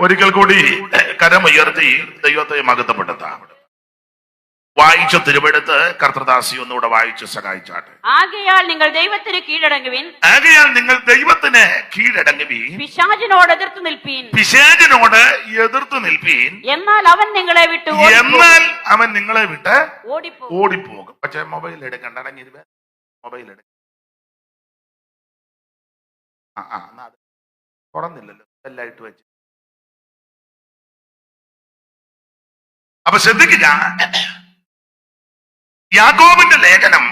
ഒരിക്കൽ കൂടി കരമുയർത്തി ദൈവത്തെ മഹത്വപ്പെടുത്താം. വായിച്ച തിരുവെടുത്ത് കർത്തൃദാസി ഒന്നുകൂടെ വായിച്ച് സഹായിച്ചാട്ടെ. ആകയാൽ നിങ്ങൾ ദൈവത്തിന് കീഴടങ്ങുവിൻ. ആകയാൽ നിങ്ങൾ ദൈവത്തിന് കീഴടങ്ങുവീൻ. പിശാചിനോട് എതിർത്ത് നിൽപ്പീൻ. പിശാചിനോട് എതിർത്ത് നിൽപ്പീൻ. എന്നാൽ അവൻ നിങ്ങളെ വിട്ട് ഓടിപ്പോകും. പക്ഷെ മൊബൈൽ എടുക്കണ്ട, അടങ്ങിയിരുവ. മൊബൈൽ എടുക്ക. അത് തുറന്നില്ലല്ലോ, എല്ലായിട്ട് വെച്ച്. അപ്പൊ ശ്രദ്ധിക്കുക, യാക്കോബിന്റെ ലേഖനം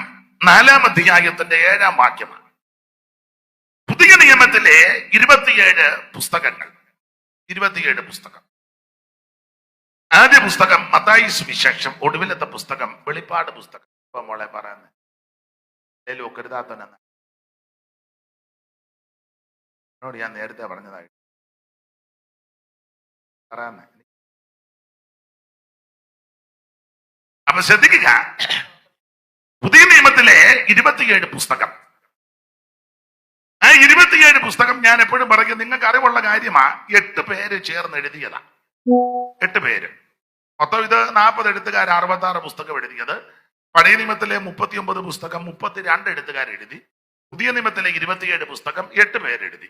4-ാം അധ്യായത്തിന്റെ 7-ാം വാക്യമാണ്. പുതിയ നിയമത്തിലെ 27 പുസ്തകങ്ങൾ. 27 പുസ്തകം. ആദ്യ പുസ്തകം മത്തായി സുവിശേഷം, ഒടുവിലത്തെ പുസ്തകം വെളിപ്പാട് പുസ്തകം. ഇപ്പൊ മോളെ പറയുന്നത് കരുതാത്തനെന്ന് എന്നോട് ഞാൻ നേരത്തെ പറഞ്ഞതായിട്ട് പറയാന്ന്. അപ്പൊ ശ്രദ്ധിക്കുക, പുതിയ നിയമത്തിലെ 27 പുസ്തകം. ആ 27 പുസ്തകം ഞാൻ എപ്പോഴും പറയും, നിങ്ങൾക്ക് അറിവുള്ള കാര്യമാ. 8 പേര് ചേർന്ന് എഴുതിയതാ. 8 പേര്. മൊത്തം ഇത് 40 എഴുത്തുകാർ 66 പുസ്തകം എഴുതിയത്. പഴയ നിയമത്തിലെ 39 പുസ്തകം 32 എഴുത്തുകാർ എഴുതി. പുതിയ നിയമത്തിലെ 27 പുസ്തകം 8 പേരെഴുതി.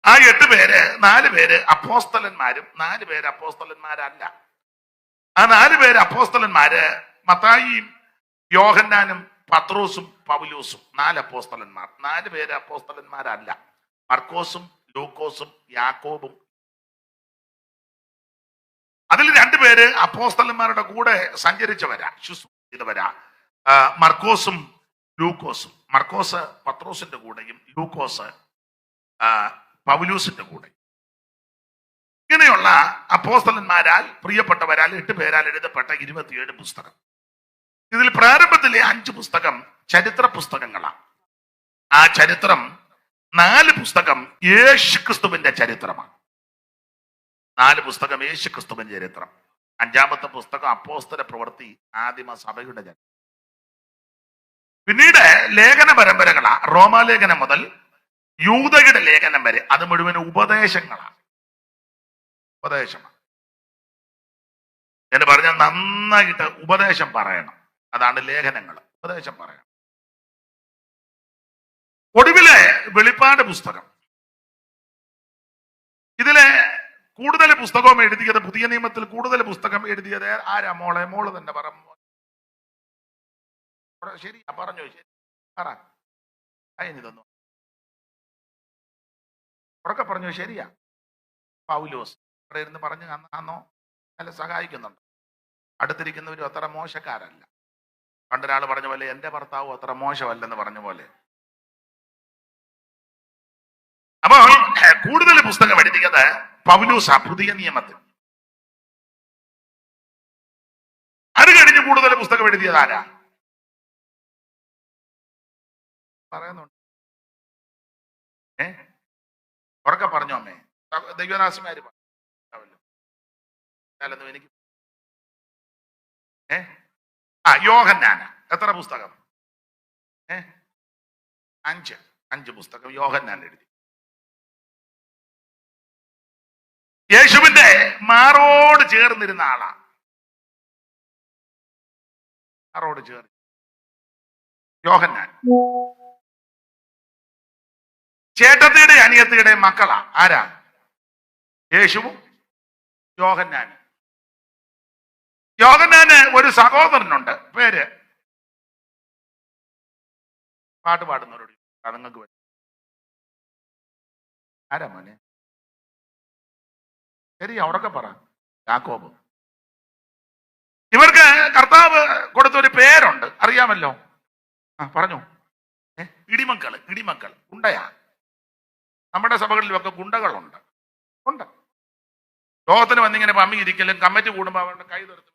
ആ 8 പേര് 4 പേര് അപ്പോസ്തലന്മാരും 4 പേര് അപ്പോസ്തലന്മാരല്ല. ആ 4 പേര് അപ്പോസ്തലന്മാര് മത്തായിയും യോഹന്നാനും പത്രോസും പൗലോസും. 4 അപ്പോസ്തലന്മാർ. 4 പേര് അപ്പോസ്തലന്മാരല്ല. മർക്കോസും ലൂക്കോസും യാക്കോബും. അതിൽ 2 പേര് അപ്പോസ്തലന്മാരുടെ കൂടെ സഞ്ചരിച്ചവരാ, ശുശ്രൂഷിച്ചവരാ. മർക്കോസും ലൂക്കോസും. മർക്കോസ് പത്രോസിന്റെ കൂടെയും ലൂക്കോസ് പൗലൂസിന്റെ കൂടെ. ഇങ്ങനെയുള്ള അപ്പോസ്തലന്മാരാൽ പ്രിയപ്പെട്ടവരാൽ 8 പേരാൽ എഴുതപ്പെട്ട 27 പുസ്തകം. ഇതിൽ പ്രാരംഭത്തിലെ 5 പുസ്തകം ചരിത്ര പുസ്തകങ്ങളാണ്. ആ ചരിത്രം 4 പുസ്തകം യേശുക്രിസ്തുവിന്റെ ചരിത്രമാണ്. 4 പുസ്തകം യേശുക്രിസ്തുവിന്റെ ചരിത്രം. 5-ാമത്തെ പുസ്തകം അപ്പോസ്തല പ്രവൃത്തി, ആദിമ സഭയുടെ ചരിത്രം. പിന്നീട് ലേഖന പരമ്പരകളാ. റോമാലേഖനം മുതൽ യൂദയുടെ ലേഖനം വരെ. അത് മുഴുവൻ ഉപദേശങ്ങളാണ്. ഉപദേശമാണ് എന്ന് പറഞ്ഞാൽ നന്നായിട്ട് ഉപദേശം പറയണം. അതാണ് ലേഖനങ്ങൾ. ഉപദേശം പറയണം. ഒടുവിലെ വെളിപ്പാട് പുസ്തകം. ഇതിലെ കൂടുതൽ പുസ്തകവും എഴുതിയത്, പുതിയ നിയമത്തിൽ കൂടുതൽ പുസ്തകം എഴുതിയത് ആരാ മോളെ? മോള് തന്നെ പറഞ്ഞു. ശരിയാ, പറഞ്ഞു. ശരി, പറ. അതിന് തന്നു ഉറക്കെ പറഞ്ഞു. ശരിയാ, പൗലോസ് അവിടെ ഇരുന്ന് പറഞ്ഞു അന്നോ നല്ല സഹായിക്കുന്നുണ്ട്. അടുത്തിരിക്കുന്നവരും അത്ര മോശക്കാരല്ല. പണ്ടൊരാൾ പറഞ്ഞ പോലെ എന്റെ ഭർത്താവും അത്ര മോശമല്ലെന്ന് പറഞ്ഞ പോലെ. അപ്പോൾ കൂടുതൽ പുസ്തകം എഴുതിയത് പൗലോസാ പുതിയ നിയമത്തിൽ. അത് കഴിഞ്ഞ് കൂടുതൽ പുസ്തകം എഴുതിയത് ആരാ പറയുന്നുണ്ട്? ഉറക്കെ പറഞ്ഞോ അമ്മേ. ദൈവദാസന്മാര് എനിക്ക് യോഹന്നാന എത്ര പുസ്തകം? 5 പുസ്തകം യോഹന്നാൻ എഴുതി. യേശുവിന്റെ മാറോട് ചേർന്നിരുന്ന ആളാ. മാറോട് ചേർന്ന് യോഹന്നാൻ. ചേട്ടത്തിയുടെ അനിയത്തിയുടെ മക്കളാ. ആരാ? യേശുവും യോഹന്നാനും. യോഹന്നാന് ഒരു സഹോദരനുണ്ട്. പേര് പാട്ട് പാടുന്നവരോട് നിങ്ങൾക്ക് വരും. ആരാ മോനെ? ശരി, അവിടൊക്കെ പറ. യാക്കോബ്. ഇവർക്ക് കർത്താവ് കൊടുത്തൊരു പേരുണ്ട്, അറിയാമല്ലോ. പറഞ്ഞു. ഇടിമക്കൾ. ഉണ്ടയാ. നമ്മുടെ സഭകളിലൊക്കെ ഗുണ്ടകളുണ്ട്. ഉണ്ട്. ലോകത്തിന് വന്നിങ്ങനെ പമ്മിയിരിക്കലും കമ്മിറ്റി കൂടുമ്പോ അവരുടെ കൈ തീർത്ത്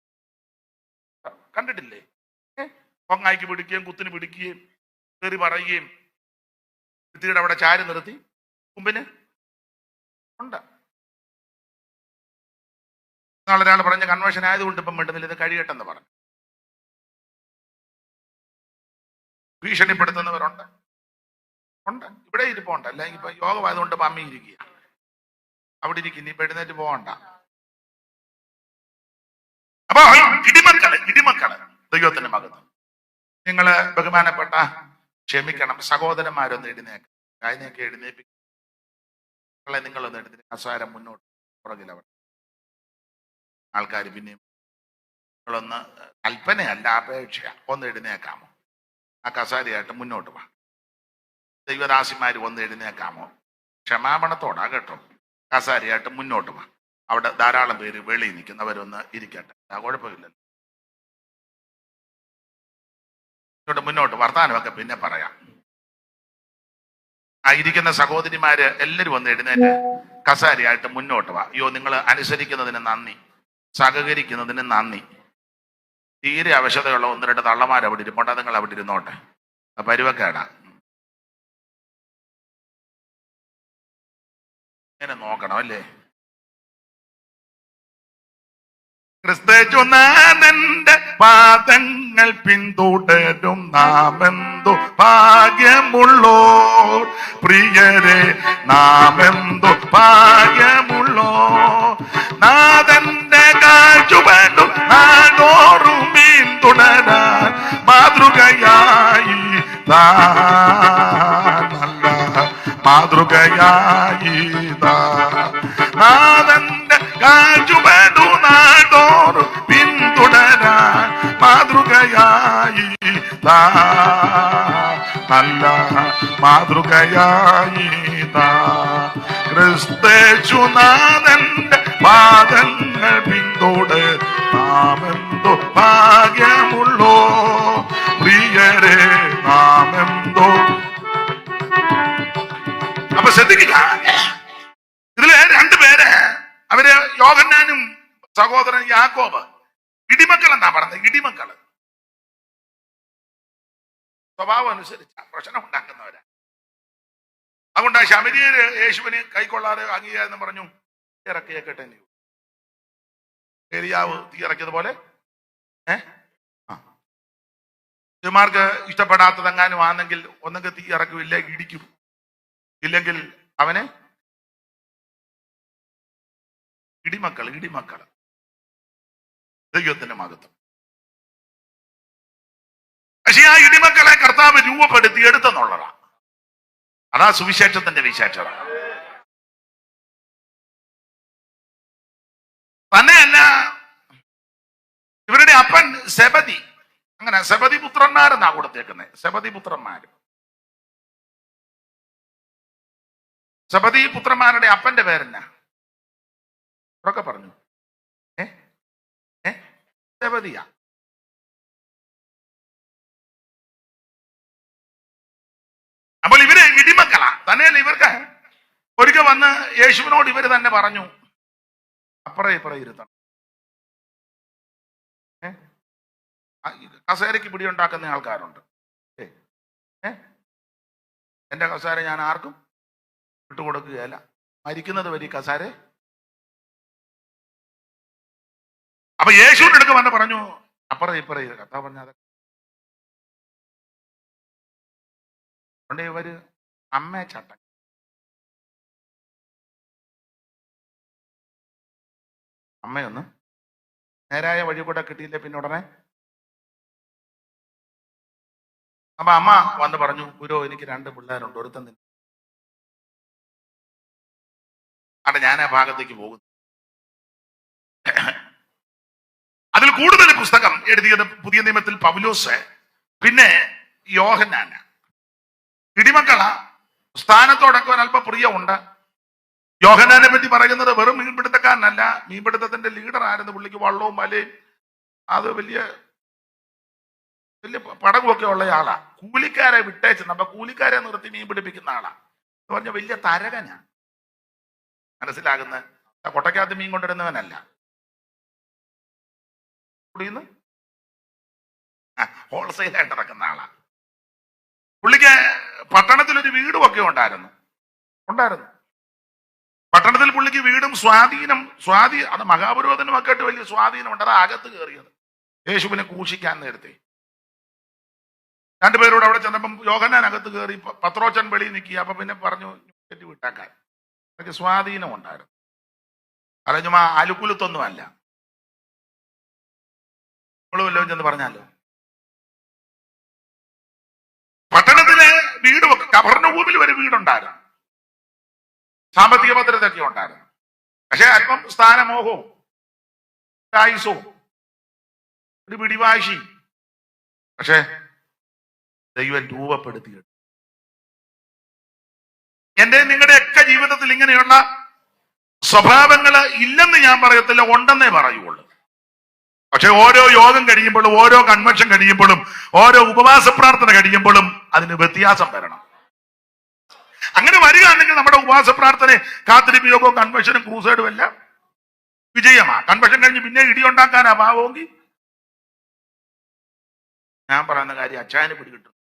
കണ്ടിട്ടില്ലേ? പൊങ്ങായിക്ക് പിടിക്കുകയും കുത്തിന് പിടിക്കുകയും കയറി പറയുകയും ഭിത്തിയുടെ അവിടെ ചാരി നിർത്തി മുമ്പിന് ഉണ്ട്. നാളൊരാൾ പറഞ്ഞ കൺവെൻഷൻ ആയതുകൊണ്ട് ഇപ്പം മിണ്ടുന്നില്ല, ഇത് കഴിയട്ടെന്ന് പറഞ്ഞു. ഭീഷണിപ്പെടുത്തുന്നവരുണ്ട്. ഉണ്ട്. ഇവിടെ ഇരിപ്പുണ്ട്. അല്ലെങ്കിൽ ഇപ്പൊ യോഗമായതുകൊണ്ട് പമ്മിയിരിക്കുക. അവിടെ ഇരിക്കും, ഇനിയിപ്പോ എഴുന്നേറ്റ് പോകണ്ട. അപ്പൊ ഇടിമക്കള് ദൈവത്തിന്റെ മകത്വം. നിങ്ങള് ബഹുമാനപ്പെട്ട, ക്ഷമിക്കണം, സഹോദരന്മാരൊന്ന് എഴുന്നേക്കും, അതിനെയൊക്കെ എഴുന്നേപ്പിക്കും. നിങ്ങളൊന്ന് എഴുന്നേറ്റ് കസാരം മുന്നോട്ട് പുറകിലവിടെ ആൾക്കാർ പിന്നെയും നിങ്ങളൊന്ന് കൽപ്പനയല്ല, അപേക്ഷ, ഒന്ന് എഴുന്നേക്കാമോ? ആ കസാരയായിട്ട് മുന്നോട്ട് വാ. ദൈവദാസിമാര് ഒന്ന് എഴുന്നേക്കാമോ? ക്ഷമാപണത്തോടാ കേട്ടോ. കസാരയായിട്ട് മുന്നോട്ട് വാ. അവിടെ ധാരാളം പേര് വെളിയിൽ നിൽക്കുന്നവരൊന്ന് ഇരിക്കട്ടെ, കുഴപ്പമില്ലല്ലോ. ഇങ്ങോട്ട് മുന്നോട്ട്, വർത്താനമൊക്കെ പിന്നെ പറയാം. ആ ഇരിക്കുന്ന സഹോദരിമാര് എല്ലാവരും ഒന്ന് എഴുന്നേറ്റ് കസാരയായിട്ട് മുന്നോട്ട് വാ. അയ്യോ, നിങ്ങൾ അനുസരിക്കുന്നതിന് നന്ദി, സഹകരിക്കുന്നതിന് നന്ദി. തീരെ അവശതയുള്ള ഒന്ന് രണ്ട് തള്ളമാർ അവിടെ ഇരിപ്പുണ്ട്, നിങ്ങൾ അവിടെ ഇരുന്നോട്ടെ. പരുവക്കേടാ, ഇങ്ങനെ നോക്കണം അല്ലേ? ക്രിസ്തുനാഥന്റെ പാദങ്ങൾ പിന്തുടരും നാമെന്തു ഭാഗ്യമുള്ളോ പ്രിയരെ, നാമെന്തു ഭാഗ്യമുള്ളോ. നാഥന്റെ കാഴ്ചുവേണ്ടും നാടോറും പിന്തുടരാൻ മാതൃകയായി നല്ല മാതൃകയായി നാഥന്റെ കാഴ്ചുവേണ്ടു നാടോറും പിന്തുടരാൻ മാതൃകയായി നല്ല മാതൃകയായി ക്രിസ്തേശുനാഥന്റെ പാദങ്ങൾ പിന്തുടർ നാമെന്തോ ഭാഗ്യമുള്ളോ പ്രിയരെ, നാമെന്തോ. അപ്പൊ ശ്രദ്ധിക്കുക, ഇതില് രണ്ടുപേര്, അവര് യോഹന്നാനും സഹോദരൻ യാക്കോബ് ഇടിമക്കൾ എന്നാ പറഞ്ഞത്. ഇടിമക്കള് സ്വഭാവം അനുസരിച്ച പ്രശ്നം ഉണ്ടാക്കുന്നവരാ. അതുകൊണ്ട് ആ ശമരിയര് യേശുവിന് കൈക്കൊള്ളാതെ അംഗീകാരം പറഞ്ഞു, ഇറക്കിയേക്കട്ടെ. ഏലിയാവ് തീ ഇറക്കിയതുപോലെ ഇവന്മാർക്ക് ഇഷ്ടപ്പെടാത്തതെങ്ങാനും ആണെങ്കിൽ ഒന്നെങ്കിൽ തീ ഇറക്കില്ല, ഇടിക്കും. ഇല്ലെങ്കിൽ അവനെ ഇടിമക്കള് ദൈവത്തിന്റെ മഹത്വം. പക്ഷേ ആ ഇടിമക്കളെ കർത്താവ് രൂപപ്പെടുത്തി എടുത്തെന്നുള്ളതാ. അതാ സുവിശേഷത്തിന്റെ വിശേഷത. തന്നെയല്ല, ഇവരുടെ അപ്പൻ സെബദി, അങ്ങനെ സെബദി പുത്രന്മാരെന്നാ കൊടുത്തേക്കുന്നത്. സെബദി പുത്രന്മാര്, സെബദി പുത്രന്മാരുടെ അപ്പന്റെ പേരെന്നാ ഒക്കെ പറഞ്ഞു? സെബദിയ. അപ്പോൾ ഇവര് ഇടിമക്കളാ. തന്നെയല്ല, ഇവർക്ക് ഒരിക്കൽ വന്ന് യേശുവിനോട് ഇവര് തന്നെ പറഞ്ഞു, അപ്പുറം ഇപ്പുറം ഇരുത്തണം. കസേരയ്ക്ക് പിടിയുണ്ടാക്കുന്ന ആൾക്കാരുണ്ട്. എന്റെ കസേര ഞാൻ ആർക്കും വിട്ടുകൊടുക്കുകയല്ല, മരിക്കുന്നത് വരെ കസേര. അപ്പൊ യേശുവിന്റെ അടുക്ക് വന്ന് പറഞ്ഞു, അപ്പുറം ഇപ്പുറം ഇരുത്തണം. കർത്താവ് പറഞ്ഞ ഇവര് അമ്മയെ ചട്ടം. അമ്മയൊന്ന് നേരായ വഴി കൂടെ കിട്ടിയില്ലേ പിന്നെ ഉടനെ. അപ്പൊ അമ്മ വന്ന് പറഞ്ഞു, ഗുരു, എനിക്ക് 2 പിള്ളേരുണ്ട്, ഒരുത്തൻ നിന്നെ. അവിടെ ഞാൻ ആ ഭാഗത്തേക്ക് പോകുന്നു. അതിൽ കൂടുതൽ പുസ്തകം എഴുതിയത് പുതിയ നിയമത്തിൽ പൗലോസ്, പിന്നെ യോഹന്നാന്. ഇടിമക്കള സ്ഥാനത്തോടൊക്കെ ഒരല്പം പ്രിയമുണ്ട്. യോഹന്നാനെ പറ്റി പറയുന്നത് വെറും മീൻപിടുത്തക്കാരനല്ല, മീൻപിടുത്തത്തിന്റെ ലീഡർ ആയിരുന്നു. പുള്ളിക്ക് വള്ളവും വലയും അത് വലിയ വലിയ പടകുമൊക്കെ ഉള്ള ആളാ. കൂലിക്കാരെ വിട്ടേച്ചു, അപ്പൊ കൂലിക്കാരെ നിർത്തി മീൻ പിടിപ്പിക്കുന്ന ആളാ എന്ന് പറഞ്ഞ വലിയ തരകനാ. മനസ്സിലാകുന്ന കൊട്ടയ്ക്കകത്ത് മീൻ കൊണ്ടിടുന്നവനല്ല, കുടിന്ന് ഹോൾസെയിലായിട്ട് ഇറക്കുന്ന ആളാ. പുള്ളിക്ക് പട്ടണത്തിലൊരു വീടുമൊക്കെ ഉണ്ടായിരുന്നു. പട്ടണത്തിൽ പുള്ളിക്ക് വീടും അത് മഹാപുരോധനമൊക്കെ ആയിട്ട് വലിയ സ്വാധീനമുണ്ട്. അത് അകത്ത് കയറിയത് യേശുവിനെ ക്രൂശിക്കാൻ നേരത്തെ 2 പേരോട് അവിടെ ചെന്നപ്പം യോഹന്നാൻ അകത്ത് കയറി, പത്രോച്ചൻ വെളിയിൽ നിൽക്കുക. അപ്പൊ പിന്നെ പറഞ്ഞു വിട്ടാക്കാൻ. അതൊക്കെ സ്വാധീനം ഉണ്ടായിരുന്നു. അല്ല ചുമ്മാ ആലുക്കുലത്തൊന്നും അല്ല. നമ്മൾ വല്ലതും ചെന്ന് പറഞ്ഞാലോ. പട്ടണത്തിലെ വീട് കഫർന്നഹൂമിൽ ഒരു വീടുണ്ടായിരുന്നു, സാമ്പത്തിക ഭദ്രതയൊക്കെ ഉണ്ടായിരുന്നു. പക്ഷെ അല്പം സ്ഥാനമോഹവും ആയുസവും ഒരു പിടിവാശി. പക്ഷെ ദൈവം രൂപപ്പെടുത്തിയെടുത്തു. എന്റെ നിങ്ങളുടെയൊക്കെ ജീവിതത്തിൽ ഇങ്ങനെയുള്ള സ്വഭാവങ്ങൾ ഇല്ലെന്ന് ഞാൻ പറയത്തില്ല, ഉണ്ടെന്നേ പറയുള്ളൂ. പക്ഷെ ഓരോ യോഗം കഴിയുമ്പോഴും, ഓരോ കൺവെൻഷൻ കഴിയുമ്പോഴും, ഓരോ ഉപവാസ പ്രാർത്ഥന കഴിയുമ്പോഴും അതിന് വ്യത്യാസം വരണം. അങ്ങനെ വരികയാണെങ്കിൽ നമ്മുടെ ഉപവാസ പ്രാർത്ഥന, കാത്തിരിപ്പ് യോഗവും കൺവെൻഷനും ക്രൂസൈഡും എല്ലാം വിജയമാ. കൺവെൻഷൻ കഴിഞ്ഞ് പിന്നെ ഇടിയുണ്ടാക്കാനാ ഭാവമെങ്കിൽ ഞാൻ പറയുന്ന കാര്യം അച്ചായന് പിടികിട്ടും,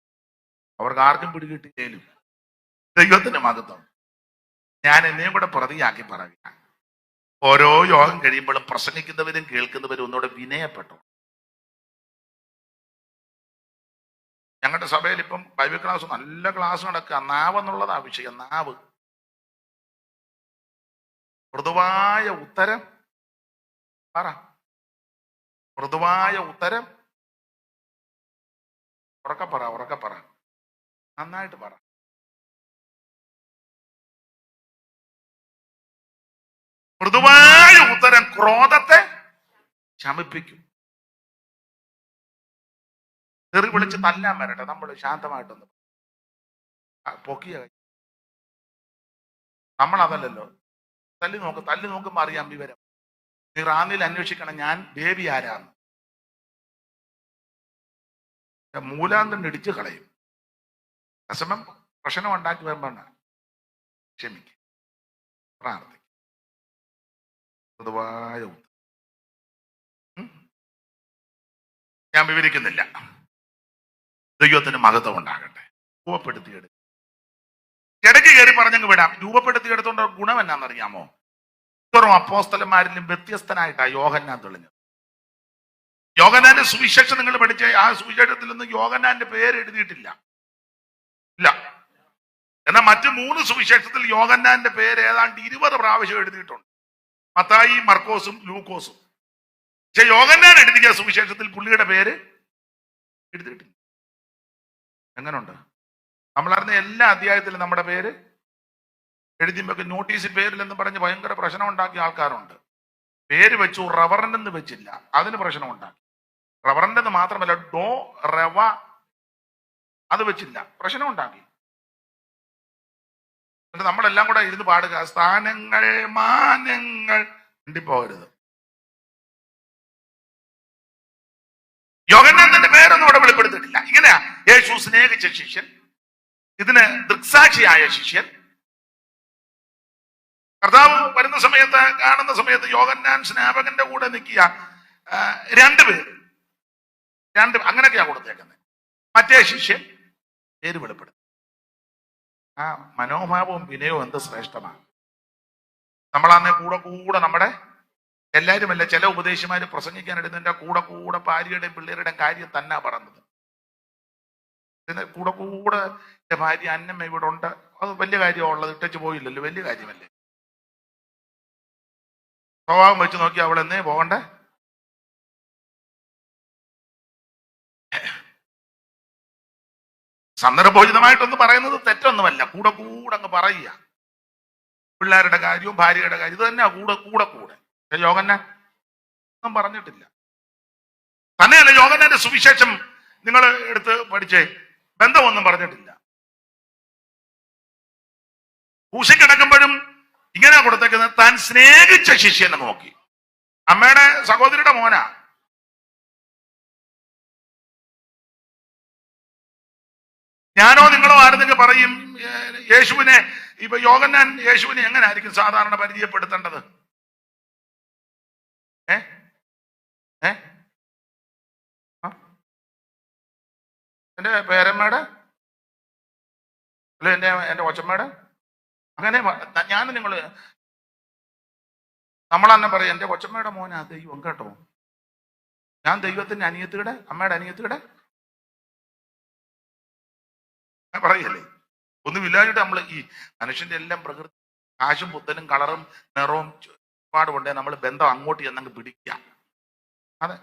അവർക്ക് ആർക്കും പിടികിട്ടില്ലേലും ദൈവത്തിന്റെ മഹത്വം. ഞാൻ എന്നെയും കൂടെ പ്രതിയാക്കി പറയുക, ഓരോ യോഗം കഴിയുമ്പോഴും പ്രസംഗിക്കുന്നവരും കേൾക്കുന്നവരും ഒന്നുകൂടെ വിനയപ്പെട്ടു. ഞങ്ങളുടെ സഭയിൽ ഇപ്പം ബൈബിൾ ക്ലാസ്, നല്ല ക്ലാസ് നടക്കുക. നാവ് എന്നുള്ളതാ വിഷയം. നാവ്. മൃദുവായ ഉത്തരം പറ. മൃദുവായ ഉത്തരം. ഉറക്കെ പറ, നന്നായിട്ട് പറ. മൃദുവായ ഉത്തരം ക്രോധത്തെ ശമിപ്പിക്കും. തെറി വിളിച്ച് തല്ലാൻ വരട്ടെ, നമ്മൾ ശാന്തമായിട്ടൊന്ന് പൊക്കിയ. നമ്മളതല്ലല്ലോ. തല്ലി നോക്കുമ്പോ അറിയാം വിവരം. നീ റാന്നിയിൽ അന്വേഷിക്കണം ഞാൻ ബേബി ആരാന്ന്. മൂലാന്തം ഇടിച്ചു കളയും. രസമം പ്രശ്നം ഉണ്ടാക്കി വരുമ്പോഴാണ്. ക്ഷമിക്കും, പ്രാർത്ഥിക്കും. പൊതുവായ ഞാൻ വിവരിക്കുന്നില്ല. ദൈവത്തിന് മഹത്വം ഉണ്ടാകട്ടെ. രൂപപ്പെടുത്തിയെടുക്കും. ഇടയ്ക്ക് കയറി പറഞ്ഞങ്ങ് വിടാം. രൂപപ്പെടുത്തിയെടുത്തോണ്ട ഗുണം എന്നാണെന്നറിയാമോ? ഇത്തരം അപ്പോസ്തലന്മാരിലും വ്യത്യസ്തനായിട്ടാണ് യോഹന്നാൻ തെളിഞ്ഞത്. യോഹന്നാന്റെ സുവിശേഷം നിങ്ങൾ പഠിച്ച ആ സുവിശേഷത്തിൽ നിന്ന് യോഹന്നാന്റെ പേര് എഴുതിയിട്ടില്ല. ഇല്ല. എന്നാൽ മറ്റു 3 സുവിശേഷത്തിൽ യോഹന്നാന്റെ പേര് ഏതാണ്ട് 20 പ്രാവശ്യം എഴുതിയിട്ടുണ്ട്. മത്തായി, മർക്കോസും ലൂക്കോസും. പക്ഷെ യോഹന്നാൻ എഴുതിയ സുവിശേഷത്തിൽ പുള്ളിയുടെ പേര് എഴുതിയിട്ടില്ല. എങ്ങനുണ്ട്? നമ്മളറിഞ്ഞ എല്ലാ അധ്യായത്തിലും നമ്മുടെ പേര് എഴുതിയുമ്പോ നോട്ടീസിൽ പേരിലെന്ന് പറഞ്ഞ് ഭയങ്കര പ്രശ്നം ഉണ്ടാക്കിയ ആൾക്കാരുണ്ട്. പേര് വെച്ചു, റവറൻഡ് എന്ന് വെച്ചില്ല, അതിന് പ്രശ്നം ഉണ്ടാക്കി. റവറൻഡ് എന്ന് മാത്രമല്ല, ഡോ റവ അത് വെച്ചില്ല, പ്രശ്നം ഉണ്ടാക്കി. എന്നിട്ട് നമ്മളെല്ലാം കൂടെ ഇരുന്ന് പാടുക, സ്ഥാനങ്ങൾ മാനങ്ങൾ മിണ്ടിപ്പോകരുത്. യോഹന്നാൻ തന്റെ പേരൊന്നും അവിടെ വെളിപ്പെടുത്തിയിട്ടില്ല. ഇങ്ങനെയാ യേശു സ്നേഹിച്ച ശിഷ്യൻ, ഇതിന് ദൃക്സാക്ഷിയായ ശിഷ്യൻ. കർത്താവ് വരുന്ന സമയത്ത്, കാണുന്ന സമയത്ത് യോഹന്നാൻ സ്നാപകന്റെ കൂടെ നിൽക്കുക 2 പേര്, അങ്ങനെയൊക്കെയാ കൊടുത്തേക്കുന്നത്. മറ്റേ ശിഷ്യൻ പേര് വെളിപ്പെടുത്തി. ആ മനോഭാവവും വിനയവും എന്ത് ശ്രേഷ്ഠമാണ്. നമ്മളാന്നെ കൂടെ നമ്മുടെ എല്ലാവരും അല്ല, ചില ഉപദേശിമാര് പ്രസംഗിക്കാൻ എടുത്തതിന്റെ കൂടെ ഭാര്യയുടെയും പിള്ളേരുടെയും കാര്യം തന്നെ പറഞ്ഞത്. പിന്നെ കൂടെ ഭാര്യ അന്നമ്മ ഇവിടെ ഉണ്ട്, അത് വലിയ കാര്യമുള്ളത്, ഇട്ടു പോയില്ലല്ലോ, വലിയ കാര്യമല്ലേ. സ്വഭാവം വെച്ച് നോക്കി അവൾ എന്നേ പോകണ്ടേ. സന്ദർഭോചിതമായിട്ടൊന്ന് പറയുന്നത് തെറ്റൊന്നുമല്ല, കൂടെ അങ്ങ് പറയുക. പിള്ളേരുടെ കാര്യവും ഭാര്യയുടെ കാര്യം ഇത് തന്നെയാ കൂടെ. യോഹന്നാൻ ഒന്നും പറഞ്ഞിട്ടില്ല. തന്നെയല്ല, യോഹന്നാന്റെ സുവിശേഷം നിങ്ങൾ എടുത്ത് പഠിച്ചേ, ബന്ധമൊന്നും പറഞ്ഞിട്ടില്ല. കൂശി കിടക്കുമ്പോഴും ഇങ്ങനെയാ കൊടുത്തേക്കുന്നത്, താൻ സ്നേഹിച്ച ശിഷ്യനെ നോക്കി. അമ്മയുടെ സഹോദരിയുടെ മോനാ. ഞാനോ നിങ്ങളോ ആരെന്നൊക്കെ പറയും യേശുവിനെ, ഇപ്പൊ യോഹന്നാൻ യേശുവിനെ എങ്ങനായിരിക്കും സാധാരണ പരിചയപ്പെടുത്തേണ്ടത്? എന്റെ പേരമ്മയുടെ അല്ലെ എന്റെ കൊച്ചമ്മയുടെ അങ്ങനെ ഞാൻ നമ്മളന്നെ പറയും എന്റെ കൊച്ചമ്മയുടെ മോനാ ദൈവം കേട്ടോ. ഞാൻ ദൈവത്തിന്റെ അനിയത്തിയുടെ, അമ്മയുടെ അനിയത്തിയുടെ പറയല്ലേ. ഒന്നുമില്ലാഞ്ഞിട്ട് നമ്മൾ ഈ മനുഷ്യന്റെ എല്ലാം പ്രകൃതി, കാശും പുത്തനും കളറും നിറവും ഒരുപാട് കൊണ്ടേ നമ്മൾ ബന്ധം അങ്ങോട്ട് ചെന്നങ്ങ് പിടിക്കാം. അതെ,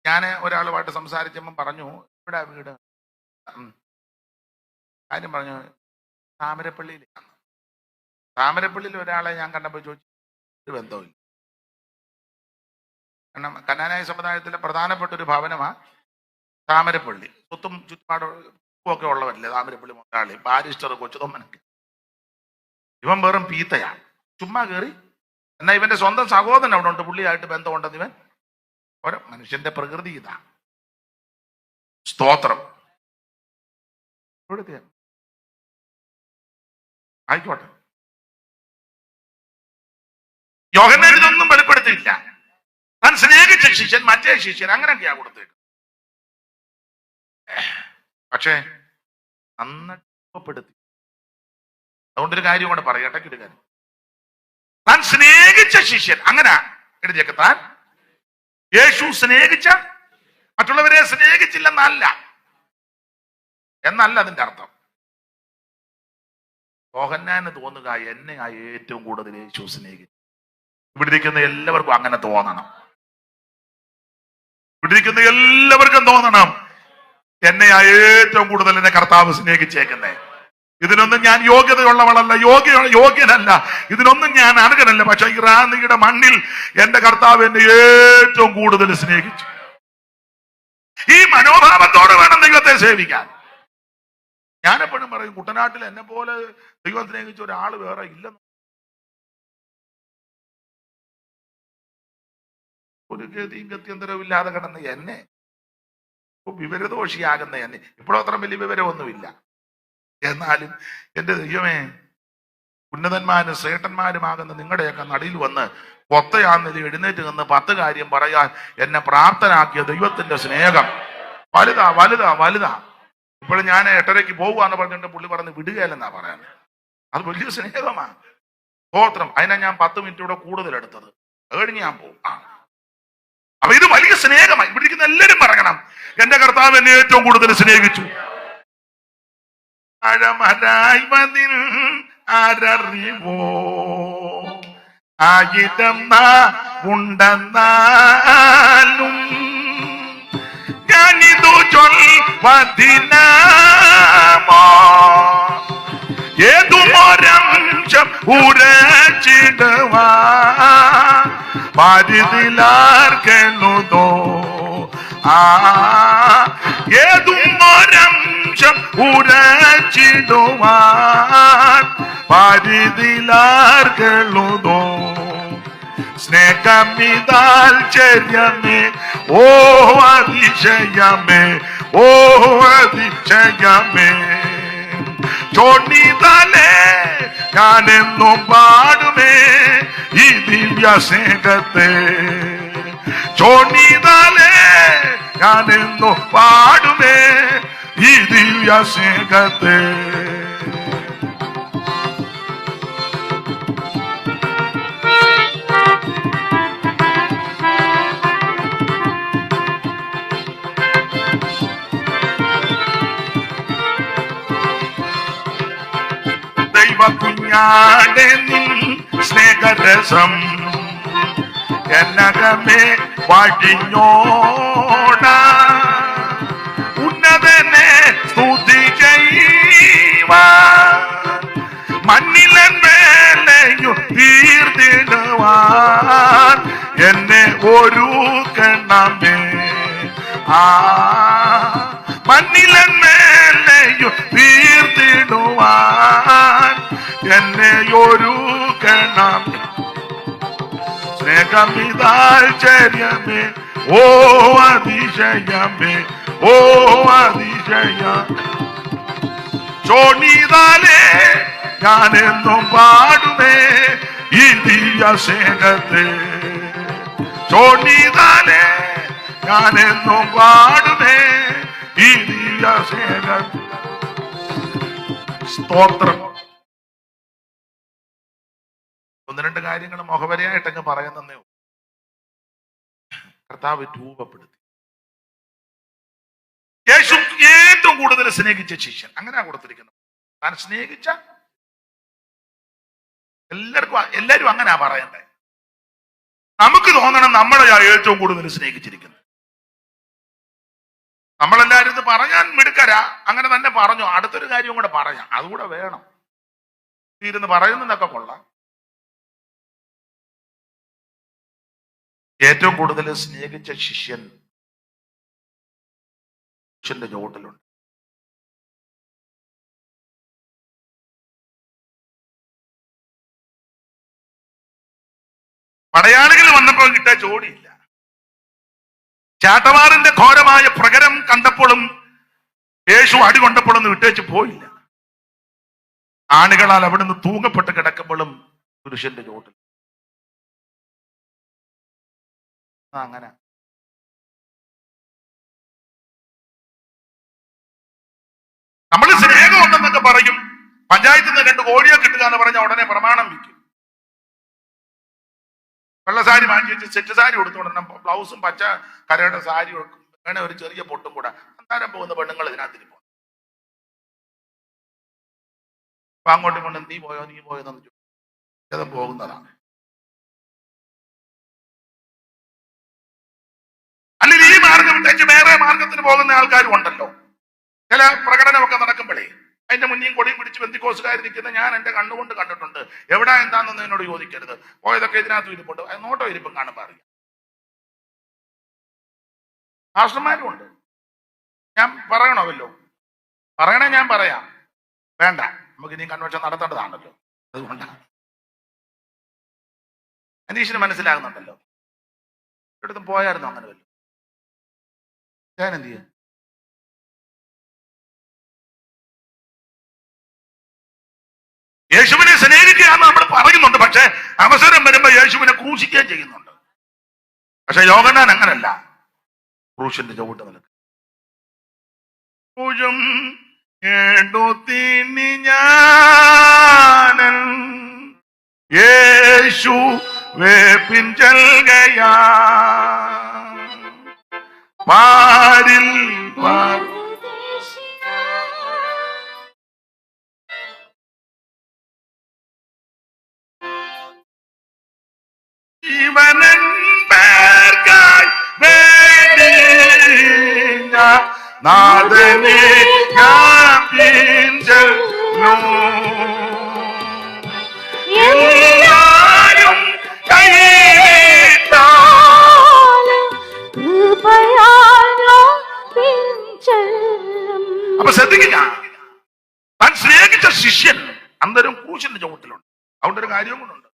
ഞാൻ ഒരാളുമായിട്ട് സംസാരിച്ചപ്പോൾ പറഞ്ഞു, ഇവിടെ വീട് കാര്യം പറഞ്ഞു, താമരപ്പള്ളിയിലാണ്. താമരപ്പള്ളിയിൽ ഒരാളെ ഞാൻ കണ്ടപ്പോൾ ചോദിച്ചു, ഒരു ബന്ധവുമില്ല. കാരണം കനാനായ സമുദായത്തിലെ പ്രധാനപ്പെട്ട ഒരു ഭവനമാണ് താമരപ്പള്ളി. സ്വത്തും ചുറ്റുപാടും ഒക്കെ ഉള്ളവരല്ലേ താമരപ്പള്ളി മുതലാളി, ബാരിസ്റ്റർ കൊച്ചുതൊമ്മനൊക്കെ. ഇവൻ വെറും പീത്തയാണ്, ചുമ്മാ കയറി. എന്നാൽ ഇവന്റെ സ്വന്തം സഹോദരൻ അവിടെ ഉണ്ട്, പുള്ളിയായിട്ട് ബന്ധമുണ്ടെന്ന് ഇവൻ. ഓരോ മനുഷ്യന്റെ പ്രകൃതി ഇതാ. സ്തോത്രം. ആയിക്കോട്ടെ, യോഹന്നാൻ ഇതൊന്നും വെളിപ്പെടുത്തിയില്ല. താൻ സ്നേഹിച്ച ശിഷ്യൻ മറ്റേ ശിഷ്യൻ അങ്ങനെയൊക്കെയാ കൊടുത്തേക്ക്. പക്ഷേ നന്നായിട്ട് രൂപപ്പെടുത്തി. അതുകൊണ്ടൊരു കാര്യം കൂടെ പറയട്ടെ, ഒരു കാര്യം. താൻ സ്നേഹിച്ച ശിഷ്യൻ അങ്ങനെ എഴുതിയേക്ക്. താൻ യേശു സ്നേഹിച്ച മറ്റുള്ളവരെ സ്നേഹിച്ചില്ലെന്നല്ല, എന്നല്ല അതിന്റെ അർത്ഥം. യോഹന്നാന് തോന്നുക എന്നെ ആ ഏറ്റവും കൂടുതൽ യേശു സ്നേഹിച്ചു. ഇവിടെ ഇരിക്കുന്ന എല്ലാവർക്കും അങ്ങനെ തോന്നണം. ഇവിടെ ഇരിക്കുന്ന എല്ലാവർക്കും തോന്നണം, എന്നെ ആ ഏറ്റവും കൂടുതൽ എന്നെ കർത്താവ് സ്നേഹിച്ചേക്കുന്നേ. ഇതിനൊന്നും ഞാൻ യോഗ്യതയുള്ളവളല്ല, യോഗ്യനല്ല, ഇതിനൊന്നും ഞാൻ അർഹനല്ല. പക്ഷെ ഈ റാന്നിയുടെ മണ്ണിൽ എന്റെ കർത്താവ് എന്നെ ഏറ്റവും കൂടുതൽ സ്നേഹിച്ചു. ഈ മനോഭാവത്തോടെ വേണം ദൈവത്തെ സേവിക്കാൻ. ഞാനെപ്പോഴും പറയും, കുട്ടനാട്ടിൽ എന്നെ പോലെ ദൈവം സ്നേഹിച്ച ഒരാൾ വേറെ ഇല്ലെന്ന്. ഒരു ഗതിയും ഗത്യന്തരവും ഇല്ലാതെ കിടന്ന് എന്നെ, വിവരദോഷിയാകുന്ന എന്നെ, ഇപ്പോഴും അത്ര വലിയ വിവരമൊന്നുമില്ല, എന്നാലും എന്റെ ദൈവമേ, ഉന്നതന്മാരും ശ്രേഷ്ഠന്മാരുമാകുന്ന നിങ്ങളുടെയൊക്കെ നടിയിൽ വന്ന് കൊത്തയാന്നിൽ എഴുന്നേറ്റ് നിന്ന് 10 കാര്യം പറയാൻ എന്നെ പ്രാപ്തനാക്കിയ ദൈവത്തിന്റെ സ്നേഹം വലുതാ വലുതാ വലുതാ. ഇപ്പോഴും ഞാൻ 8:30 പോകുവാന്ന് പറഞ്ഞിട്ട് പുള്ളി പറഞ്ഞ് വിടുകയല്ലെന്നാ പറയാൻ. അത് വലിയ സ്നേഹമാണ്. സ്തോത്രം. അതിനാ ഞാൻ 10 മിനിറ്റൂടെ കൂടുതൽ എടുത്തത്. കഴിഞ്ഞ് ഞാൻ പോകും. അപ്പൊ ഇത് വലിയ സ്നേഹമായി. ഇവിടെ ഇരിക്കുന്ന എല്ലാവരും പറയണം, എന്റെ കർത്താവ് എന്നെ ഏറ്റവും കൂടുതൽ സ്നേഹിച്ചു. അഴമരായി മതിൽ ആരറിവോ ആയിരം ഉണ്ടെന്നാലും ഞാനിതു ചൊൽവതിനാമോ ഏതുമൊരംശം ഉരച്ചിടുവാ പരിതിലാർക്കെന്നുതോ ഏതുമൊരംശം ഉരച്ചിടുവാൻ പരിതിലാർക്കെന്നുതോ സ്നേഹമിതാൽ ചെറിയമേ ഓ അതിശയമേ ഓ അതിശയമേ ചോണിതാലേ ഞാനെന്നും പാടുമേ ഈ ദിവ്യ സ്നേഹത്തെ ചോണിതാലേ ഞാനെന്നും പാടുമേ ഈ ദിവ്യ സ്നേഹത്തെ കുഞ്ഞാടെ നിൻ സ്നേഹരസം എന്നകമേ വഴിഞ്ഞോട ഉന്നതനെ സ്തുതി ചെയ്യുവ മണ്ണിലൻ മേലെയും തീർത്തിടുവാൻ എന്നെ ഒരുക്കണമേ മണ്ണിലൻ മേലെയും തീർത്തിടുവാൻ എന്നെ ഒരുക്കണം സ്നേഹമിതാശ്ചര്യമേ ഓ അതിശയമേ ഓ അതിശയ ചോണിതാലേ ഞാനെന്നും പാടുമേ ഈ ദിവ്യ സ്നേഹത്തെ ചോണിതാലേ ഞാനെന്നും പാടുമേ ഈ ദിവ്യ സ്നേഹത്തെ സ്തോത്രം. 1-2 കാര്യങ്ങൾ മുഖവരയായിട്ടങ്ങ് പറയുന്നേ. കർത്താവ് രൂപപ്പെടുത്തി. യേശു ഏറ്റവും കൂടുതൽ സ്നേഹിച്ച ശിഷ്യൻ അങ്ങനെയാ കൊടുത്തിരിക്കുന്നത്. താൻ സ്നേഹിച്ച എല്ലാരും അങ്ങനെയാ പറയണ്ടേ. നമുക്ക് തോന്നണം നമ്മളെയാ ഏറ്റവും കൂടുതൽ സ്നേഹിച്ചിരിക്കുന്നത്. നമ്മളെല്ലാരും ഇത് പറയാൻ മിടുക്കരാ, അങ്ങനെ തന്നെ പറഞ്ഞു. അടുത്തൊരു കാര്യം കൂടെ പറയാം, അതുകൂടെ വേണം. ഇരുന്ന് പറയുന്നതൊക്കെ കൊള്ളാം. ഏറ്റവും കൂടുതൽ സ്നേഹിച്ച ശിഷ്യൻ ശിഷ്യന്റെ ചുവട്ടിലുണ്ട്. പടയാളികൾ വന്നപ്പോൾ കിട്ടാൻ ജോഡിയില്ല. ചാട്ടവാറിന്റെ ഘോരമായ പ്രകരം കണ്ടപ്പോഴും യേശു അടി കൊണ്ടപ്പോഴൊന്നും വിട്ടേച്ച് പോയില്ല. ആണികളാൽ അവിടുന്ന് തൂങ്ങപ്പെട്ട് കിടക്കുമ്പോഴും പുരുഷന്റെ ചുവട്ടിൽ. അങ്ങനെ നമ്മൾ സ്നേഹം ഉണ്ടെന്നൊക്കെ പറയും. പഞ്ചായത്തിൽ നിന്ന് 2 കോടിയെ കിട്ടുക എന്ന് പറഞ്ഞാൽ ഉടനെ പ്രമാണം വിൽക്കും. വെള്ളസാരി വാങ്ങി വെച്ച് സെറ്റ് സാരി കൊടുത്തോണ്ട് ബ്ലൗസും പച്ച കരയുടെ സാരി വേണേ ഒരു ചെറിയ പൊട്ടും കൂടെ അന്നേരം പോകുന്ന പെണ്ണുങ്ങൾ ഇതിനകത്തിന് പോകും. അപ്പൊ അങ്ങോട്ടും കൊണ്ട് നീ പോയോന്ന് ചോദിച്ചത് പോകുന്നതാണ്. അല്ലെങ്കിൽ ഈ മാർഗം വിട്ടേച്ച് വേറെ മാർഗത്തിന് പോകുന്ന ആൾക്കാരും ഉണ്ടല്ലോ. ചില പ്രകടനമൊക്കെ നടക്കുമ്പോഴേ അതിന്റെ മുന്നിൽ കൊടിയും പിടിച്ച് ബന്ധിക്കോസുകാർ നിൽക്കുന്ന ഞാൻ എന്റെ കണ്ണുകൊണ്ട് കണ്ടിട്ടുണ്ട്. എവിടാ എന്താണെന്നൊന്നും എന്നോട് ചോദിക്കരുത്. പോയതൊക്കെ ഇതിനകത്ത് ഇരിപ്പുണ്ട്. നോട്ടോ ഇരിപ്പും കാണുമ്പോൾ അറിയാം. മാസ്റ്റർമാരും ഉണ്ട്. ഞാൻ പറയണമല്ലോ, പറയണേ ഞാൻ പറയാം. വേണ്ട, നമുക്ക് ഇനി കൺവെൻഷൻ നടത്തേണ്ടതാണല്ലോ. അതുകൊണ്ടാണ് അനീഷിന് മനസ്സിലാകുന്നുണ്ടല്ലോ. എടുത്തും പോയായിരുന്നു അങ്ങനെ വല്ലോ. ഞാൻ എന്ത് ചെയ്യാം? യേശുവിനെ സ്നേഹിക്കുകയാണെന്ന് നമ്മൾ പറയുന്നുണ്ട്. പക്ഷെ അവസരം വരുമ്പോ യേശുവിനെ ക്രൂശിക്കുകയും ചെയ്യുന്നുണ്ട്. പക്ഷെ യോഹന്നാൻ അങ്ങനല്ല. ക്രൂശിന്റെ ചവിട്ട് നിൽക്കും. യേശു പിഞ്ചൽകയാ പാരിൽ നാഥനെ എല്ലാരും അപ്പൊ ശ്രദ്ധിക്കുക, താൻ സ്നേഹിച്ച ശിഷ്യൻ അന്നേരം ക്രൂശിന്റെ ചുവട്ടിലുണ്ട്. അതുകൊണ്ട് ഒരു കാര്യവും കൊണ്ടുണ്ട്.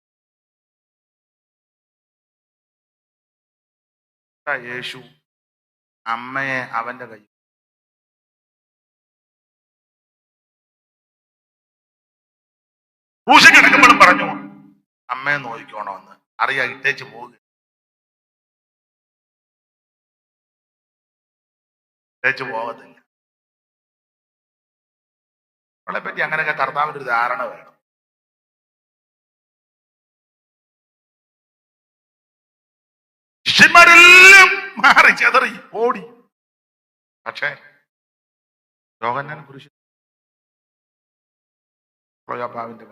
യേശു അമ്മയെ അവന്റെ കൈ ക്രൂശിൽ കിടക്കുമ്പോഴും പറഞ്ഞു അമ്മയെ നോക്കിക്കോണമെന്ന്. അറിയാ ഇട്ടേച്ച് പോവുക, ഇട്ടേച്ച് പോകത്തില്ല. അവളെ പറ്റി അങ്ങനെയൊക്കെ കർത്താവിന്റെ ഒരു ധാരണ വേണം. ശിഷ്യന്മാരെല്ലാം മാറി ചെതറി ഓടി. പക്ഷേ യോഹന്നാൻ കുരിശിൽ യാപ്പാവിന്റെ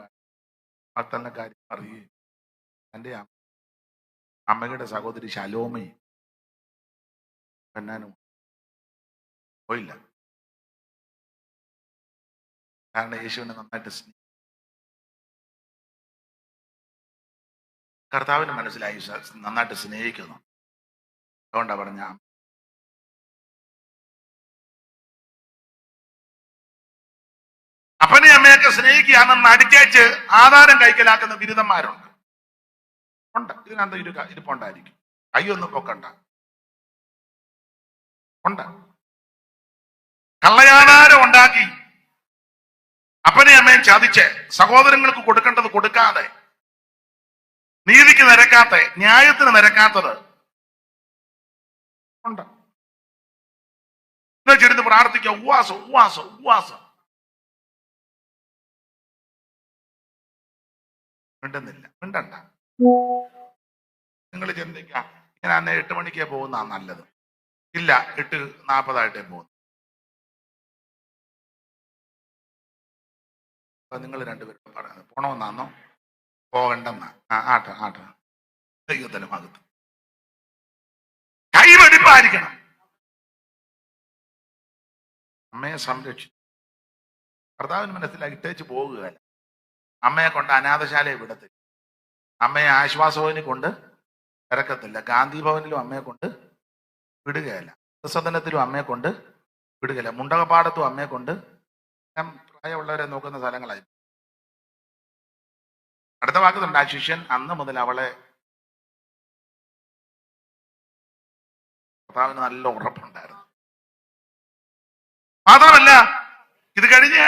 മത്തന്ന കാര്യം അറിയുകയും എൻ്റെ അമ്മയുടെ സഹോദരി ശലോമയും യോഹന്നാനും പോയില്ല. കാരണം യേശുവിനെ നന്നായിട്ട് കർത്താവിന് മനസ്സിലായി നന്നായിട്ട് സ്നേഹിക്കുന്നു. അതുകൊണ്ടാ പറഞ്ഞ അപ്പനെ അമ്മയൊക്കെ സ്നേഹിക്കുകയാണെന്ന് അടിച്ചേച്ച് ആധാരം കൈക്കലാക്കുന്ന ബിരുദന്മാരുണ്ട്. ഉണ്ട്, ഇതിനകത്ത് ഇരിപ്പുണ്ടായിരിക്കും. കൈയൊന്നും പൊക്കണ്ട. ഉണ്ട്. കള്ളയാധാരം ഉണ്ടാക്കി അപ്പനെ അമ്മയും ചതിച്ച് സഹോദരങ്ങൾക്ക് കൊടുക്കേണ്ടത് കൊടുക്കാതെ, നീതിക്ക് നിരക്കാത്ത, ന്യായത്തിന് നിരക്കാത്തത് ഉണ്ട്. ചെടുത്ത് പ്രാർത്ഥിക്കുക, ഉപവാസം ഉപവാസം ഉപവാസം. മിണ്ടുന്നില്ല, മിണ്ടണ്ട. നിങ്ങൾ ചിന്തിക്കുക, ഇങ്ങനെ അന്ന് 8 മണിക്കേ പോകുന്ന നല്ലത്. ഇല്ല, 8:40 പോകുന്നു. അപ്പൊ നിങ്ങൾ രണ്ടുപേരും പറയുന്നത് പോണമെന്നാന്നോ? പോകണ്ടെന്ന ആട്ട ദൈവത്തിന്റെ ഭാഗത്ത് കൈവെടിപ്പായിരിക്കണം. അമ്മയെ സംരക്ഷിച്ചു. ഭർത്താവിന് മനസ്സിലാക്കി ഇട്ടേച്ച് പോകുകയല്ല. അമ്മയെ കൊണ്ട് അനാഥശാലയെ വിടത്തില്ല, അമ്മയെ ആശ്വാസഭവനിൽ കൊണ്ട് ഇറക്കത്തില്ല, ഗാന്ധി ഭവനിലും അമ്മയെ കൊണ്ട് വിടുകയല്ല, സദനത്തിലും അമ്മയെ കൊണ്ട് വിടുകയില്ല, മുണ്ടകപ്പാടത്തും അമ്മയെ കൊണ്ട്. ഞാൻ പ്രായമുള്ളവരെ നോക്കുന്ന സ്ഥലങ്ങളായി. അടുത്ത വാക്കുന്നുണ്ട്, ആ ശിഷ്യൻ അന്ന് മുതൽ അവളെ ഭർത്താവിന് നല്ല ഉറപ്പുണ്ടായിരുന്നു. മാത്രമല്ല ഇത് കഴിഞ്ഞ്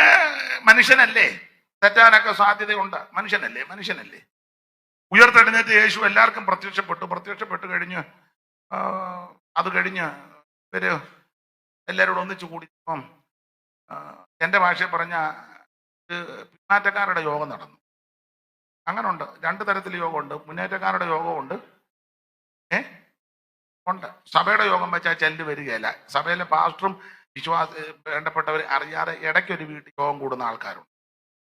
മനുഷ്യനല്ലേ, തെറ്റാനൊക്കെ സാധ്യതയുണ്ട്. മനുഷ്യനല്ലേ. ഉയർത്തെഴുന്നേറ്റ് യേശു എല്ലാവർക്കും പ്രത്യക്ഷപ്പെട്ടു കഴിഞ്ഞ് അത് കഴിഞ്ഞ് ഇവര് എല്ലാവരോടും ഒന്നിച്ചു കൂടി എൻ്റെ ഭാഷയിൽ പറഞ്ഞ പിന്മാറ്റക്കാരുടെ യോഗം നടന്നു. അങ്ങനെ ഉണ്ട്, രണ്ട് തരത്തിൽ യോഗമുണ്ട്. മുന്നേറ്റക്കാരുടെ യോഗമുണ്ട്, ഉണ്ട്. സഭയുടെ യോഗം വെച്ചാൽ ചെല്ല് വരികയല്ല. സഭയിലെ പാസ്റ്ററും വേണ്ടപ്പെട്ടവർ അറിയാതെ ഇടയ്ക്കൊരു വീട്ടിൽ യോഗം കൂടുന്ന ആൾക്കാരുണ്ട്.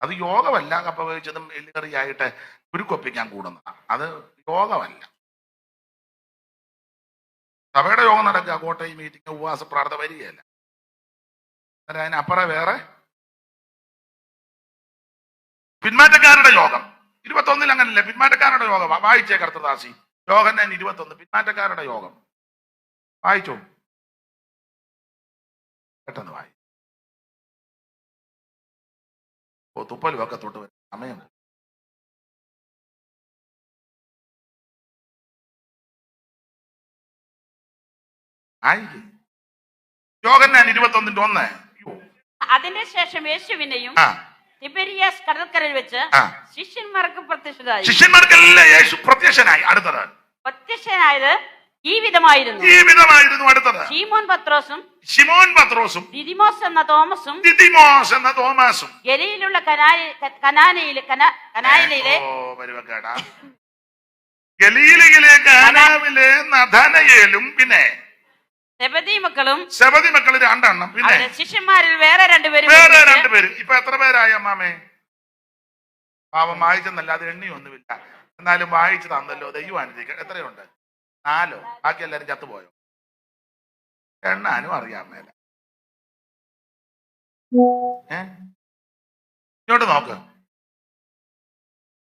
അത് യോഗമല്ല, കപ്പ വേവിച്ചതും എല്ലുകറിയായിട്ട് കുരുക്കൊപ്പിക്കാൻ കൂടുന്നതാണ്. അത് യോഗമല്ല. സഭയുടെ യോഗം നടക്കുക, കോട്ടയം മീറ്റിംഗ്, ഉപവാസ പ്രാർത്ഥന വരികയല്ല. അതിനപ്പുറം വേറെ പിന്മാറ്റക്കാരുടെ യോഗം 21 അങ്ങനല്ലേ? പിന്മാറ്റക്കാരുടെ യോഗം വായിച്ചേ കർത്തദാസി. യോഹന്നാൻ 21 പിന്മാറ്റക്കാരുടെ യോഗം വായിച്ചോ, പെട്ടെന്ന് വായി. തുപ്പലും ഒക്കെ തൊട്ട് വരും സമയം. യോഹന്നാൻ 21:1. അതിന്റെ ശേഷം യേശുവിനെയും തിബെരിയാസ് കടൽക്കരയിൽ വെച്ച് ശിഷ്യന്മാർക്ക് ശിഷ്യന്മാർക്കല്ല യേശു പ്രത്യക്ഷനായി. അടുത്തത് പ്രത്യക്ഷനായത് ഈ വിധമായിരുന്നു. അടുത്തത് ശിമോൻ പത്രോസും ദിദിമോസ് എന്ന തോമസും ഗലീലുള്ള ഗലീലയിലെ കാനാവിലെ നഥനയേലും പിന്നെ സെബദി മക്കളും രണ്ടെണ്ണം. പിന്നെ ശിഷ്യന്മാരിൽ വേറെ രണ്ടുപേരും. ഇപ്പൊ എത്ര പേരായി അമ്മാമേ? പാവം വായിച്ചെന്നല്ലാതെ എണ്ണിയൊന്നുമില്ല, എന്നാലും വായിച്ചു തന്നല്ലോ. ദൈവം അനുഗ്രഹിക്കട്ടെ. എത്രയുണ്ട്? 4. ബാക്കി എല്ലാരും ചത്തുപോയോ? എണ്ണാനും അറിയാൻ മേല. ഇങ്ങോട്ട് നോക്ക്.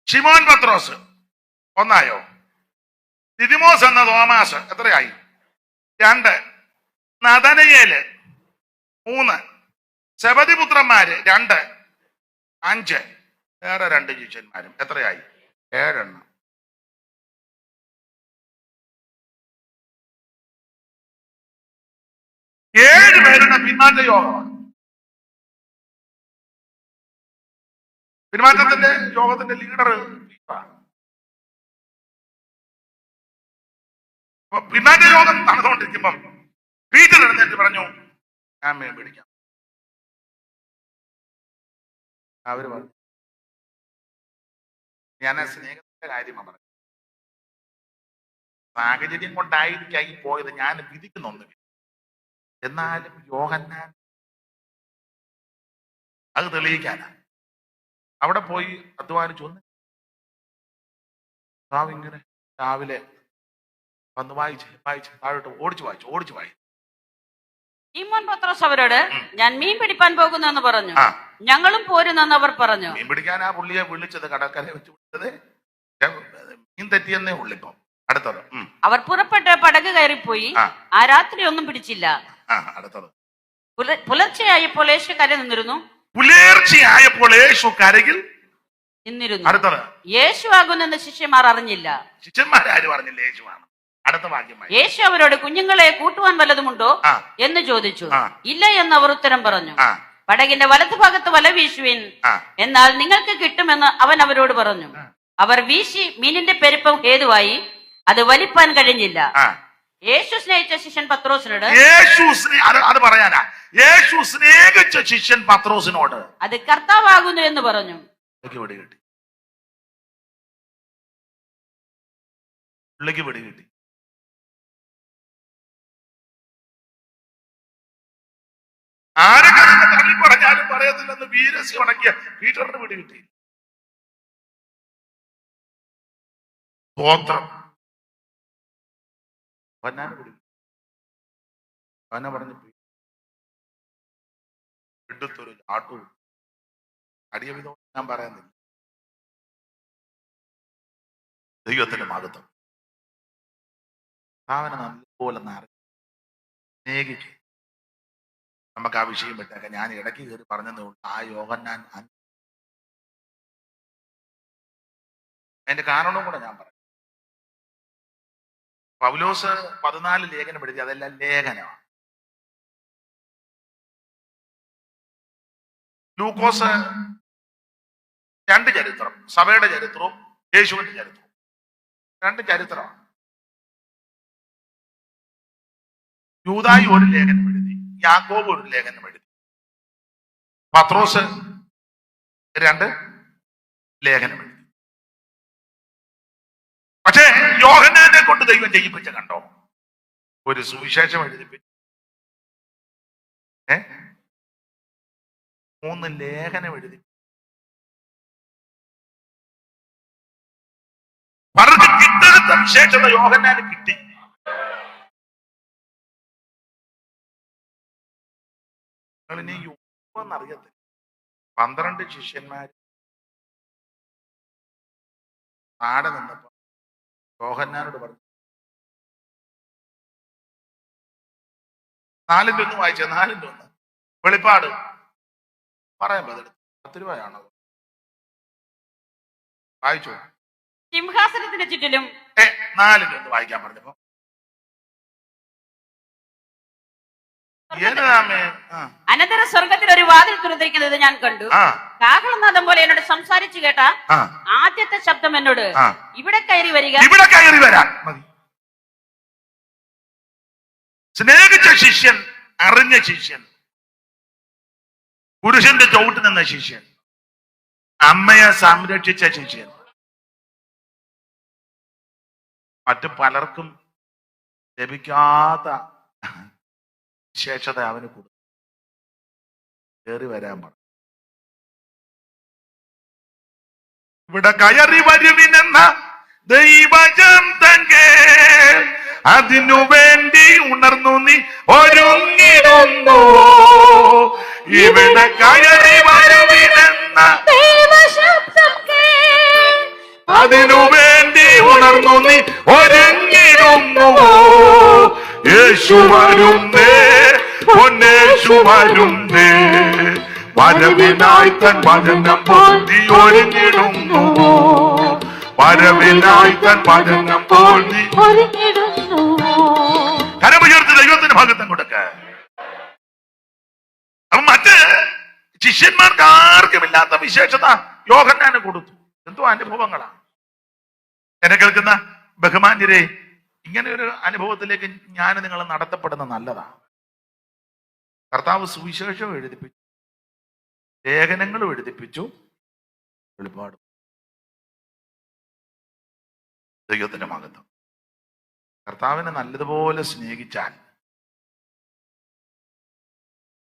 ശിമോൻ പത്രോസ് 1 ദിദിമോസ് എന്ന തോമാസ് എത്രയായി? 2. നഥനയേല് 3. സെബദിപുത്രന്മാര് 2. 5. വേറെ 2 ശിഷ്യന്മാരും എത്രയായി? 7 എണ്ണം. ഏഴ് പേരുടെ പിന്മാറ്റ യോഗമാണ്. പിന്മാറ്റത്തിന്റെ യോഗത്തിന്റെ ലീഡർ പിന്മാറ്റ യോഗം നടന്നുകൊണ്ടിരിക്കുമ്പം പീറ്റർ എഴുന്നേറ്റ് പറഞ്ഞു, ഞാൻ മീൻ പിടിക്കാം. അവര് പറഞ്ഞു, ഞാൻ ആ സ്നേഹത്തിന്റെ കാര്യമാണ് പറഞ്ഞത്. സാഹചര്യം കൊണ്ടായിരിക്കാം ഈ പോയത്, ഞാൻ വിധിക്കുന്നൊന്നുമില്ല. എന്നാലും യോഹന്നാൻ അത് തെളിയിക്കാനാ അവിടെ പോയി അധ്വാനിച്ചു. ഇങ്ങനെ രാവിലെ വന്ന് വായിച്ച് താഴോട്ട് ഓടിച്ചു വായിച്ചു. ശിമോൻ പത്രോസ് അവരോട്, ഞാൻ മീൻ പിടിപ്പാൻ പോകുന്നു എന്ന് പറഞ്ഞു. ഞങ്ങളും പോരുന്നെന്ന് അവർ പറഞ്ഞു. മീൻ പിടിക്കാനാ പുള്ളിയെ വിളിച്ചത്, കടൽക്കരയെ വെച്ച് വിളിച്ചത്. മീൻ തെറ്റിയെന്നേ ഉള്ളിപ്പോ. അടുത്തത് അവർ പുറപ്പെട്ട് പടക് കയറിപ്പോയി. ആ രാത്രി ഒന്നും പിടിച്ചില്ല. അടുത്തത് പുലർച്ചെയായപ്പോൾ യേശു കരയിൽ നിന്നിരുന്നു. അടുത്തത് യേശു ആകുന്നെന്ന് ശിഷ്യന്മാർ അറിഞ്ഞില്ല. ശിഷ്യന്മാരും അറിഞ്ഞില്ല യേശുവാണ്. അടുത്ത വാക്യം. യേശു അവരോട്, കുഞ്ഞുങ്ങളെ കൂട്ടുവാൻ വല്ലതുമുണ്ടോ എന്ന് ചോദിച്ചു. ഇല്ല എന്ന് അവർ ഉത്തരം പറഞ്ഞു. പടകിന്റെ വലതുഭാഗത്ത് വല വീശുവിൻ, എന്നാൽ നിങ്ങൾക്ക് കിട്ടുമെന്ന് അവൻ അവരോട് പറഞ്ഞു. അവർ വീശി, മീനിന്റെ പെരുപ്പം ഹേതുവായി അത് വലിപ്പാൻ കഴിഞ്ഞില്ല. യേശു സ്നേഹിച്ച ശിഷ്യൻ പത്രോസിനോട്, അത് പറയാനാ, യേശു സ്നേഹിച്ച ശിഷ്യൻ പത്രോസിനോട് അത് കർത്താവാകുന്നു എന്ന് പറഞ്ഞു. പിടികിട്ടി. ആരൊക്കെ തള്ളി പറഞ്ഞാലും പറയത്തില്ലെന്ന് വീരസ്യം അടക്കിയ പീറ്ററിന് പിടികിട്ടി. സ്തോത്രം. അവനെ പറഞ്ഞു എടുത്തൊരു ചാട്ടു അടിയവിധോ ഞാൻ പറയുന്നില്ല. ദൈവത്തിന്റെ മഹത്വം. അവനെ നല്ലപോലെ സ്നേഹിച്ചു. നമുക്ക് ആ വിഷയം വിട്ടേക്കാം. ഞാൻ ഇടയ്ക്ക് കയറി പറഞ്ഞതേ ഉള്ളൂ. ആ യോഹന്നാൻ അതിന്റെ കാരണവും കൂടെ ഞാൻ പറയാം. പൗലോസ് 14 ലേഖനം എഴുതി. അതെല്ലാം ലേഖനമാണ്. ലൂക്കോസ് 2 ചരിത്രം, സഭയുടെ ചരിത്രവും യേശുവിന്റെ ചരിത്രവും 2 ചരിത്രമാണ്. യൂദായി ഒരു ലേഖനം എഴുതി, യാക്കോബ് ഒരു ലേഖനം എഴുതി, പത്രോസ് 2 ലേഖനം എഴുതി. പക്ഷേ യോഹന്നാനെ കൊണ്ട് ദൈവം ചെയ്യിപ്പിച്ച കണ്ടോ? ഒരു സുവിശേഷം എഴുതിപ്പിച്ചു, 3 ലേഖനം എഴുതി. അവർക്ക് കിട്ടാത്ത വിശേഷത യോഹന്നാന് കിട്ടി. ഇനി യുവെന്നറിയത്തില്ല. 12 ശിഷ്യന്മാർ ആടെ നിന്നപ്പോ യോഹന്നാനോട് പറഞ്ഞു, 4-1 വായിച്ച 4-1 വെളിപ്പാട് പറയാൻ 10 രൂപയാണോ? വായിച്ചോ. സിംഹാസനത്തിന് ചുറ്റിലും 4-1 വായിക്കാൻ പറഞ്ഞപ്പോ അനന്തര സ്വർഗത്തിൽ ഒരു വാതിൽ തുറന്നിരിക്കുന്നത് ഞാൻ കണ്ടു. കാഹളനാദം പോലെ എന്നോട് സംസാരിച്ചു കേട്ട ആദ്യത്തെ ശബ്ദം എന്നോട്, ഇവിടെ കയറി വരിക. ഇവിടെ കയറി വരാൻ മതി. സ്നേഹിച്ച ശിഷ്യൻ, അറിഞ്ഞ ശിഷ്യൻ, പുരുഷന്റെ ചവിട്ട് നിന്ന ശിഷ്യൻ, അമ്മയെ സംരക്ഷിച്ച ശിഷ്യൻ, മറ്റു പലർക്കും ലഭിക്കാത്ത വിശേഷത അവന് കൊടുത്തു. കയറി വരാൻ പറഞ്ഞു. ഇവിടെ കയറി വരുവിനെന്ന ദൈവജം തങ്കേ, അതിനു വേണ്ടി ഉണർന്നു നീ ഒരുങ്ങിടുന്നു. ഇവിടെ കയറി വരുവിനെന്ന അതിനു വേണ്ടി ഉണർന്നു നീ ഒരുങ്ങിടുന്നു. യേശു വരുന്നേ, പൊന്നേശു വരുന്നേ, വരവിനായി തൻ വചനം പോൽ നീ ഒരുങ്ങിടുന്നു. വരവിനായി തൻ വചനം പോൽ നീ ഒരുങ്ങിടുന്നു. കരമുയർത്തി ദൈവത്തിന് ഭാഗത്തം കൊടുക്ക. അപ്പൊ മറ്റ് ശിഷ്യന്മാർക്ക് ആർക്കുമില്ലാത്ത വിശേഷത യോഹന്നാന് കൊടുത്തു. എന്തോ അനുഭവങ്ങളാണ്. എന്നെ കേൾക്കുന്ന ബഹുമാന്യരെ, ഇങ്ങനെ ഒരു അനുഭവത്തിലേക്ക് ഞാൻ നിങ്ങൾ നടത്തപ്പെടുന്ന നല്ലതാണ്. കർത്താവ് സുവിശേഷം എഴുതിപ്പിച്ചു, ലേഖനങ്ങളും എഴുതിപ്പിച്ചു, വെളിപ്പാടും. ദൈവത്തിന്റെ മഹത്വം. കർത്താവിനെ നല്ലതുപോലെ സ്നേഹിച്ചാൽ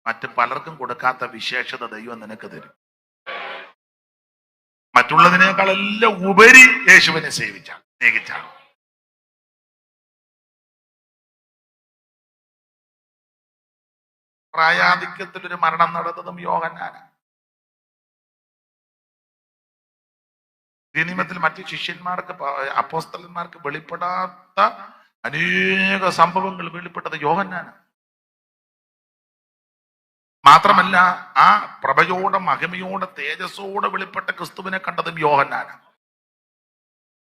മറ്റ് പലർക്കും കൊടുക്കാത്ത വിശേഷത ദൈവം നിനക്ക് തരും. മറ്റുള്ളതിനേക്കാളെല്ലാം ഉപരി യേശുവിനെ സേവിച്ചാൽ, സ്നേഹിച്ചാൽ. പ്രായാധിക്യത്തിലൊരു മരണം നടന്നതും യോഹന്നാനാണ്. നിയമത്തിൽ മറ്റ് ശിഷ്യന്മാർക്ക്, അപ്പോസ്തലന്മാർക്ക് വെളിപ്പെടാത്ത അനേക സംഭവങ്ങൾ വെളിപ്പെട്ടത് യോഹന്നാനാണ്. മാത്രമല്ല, ആ പ്രഭയോടെ, മഹിമയോടെ, തേജസ്സോടെ വെളിപ്പെട്ട ക്രിസ്തുവിനെ കണ്ടതും യോഹന്നാനാണ്.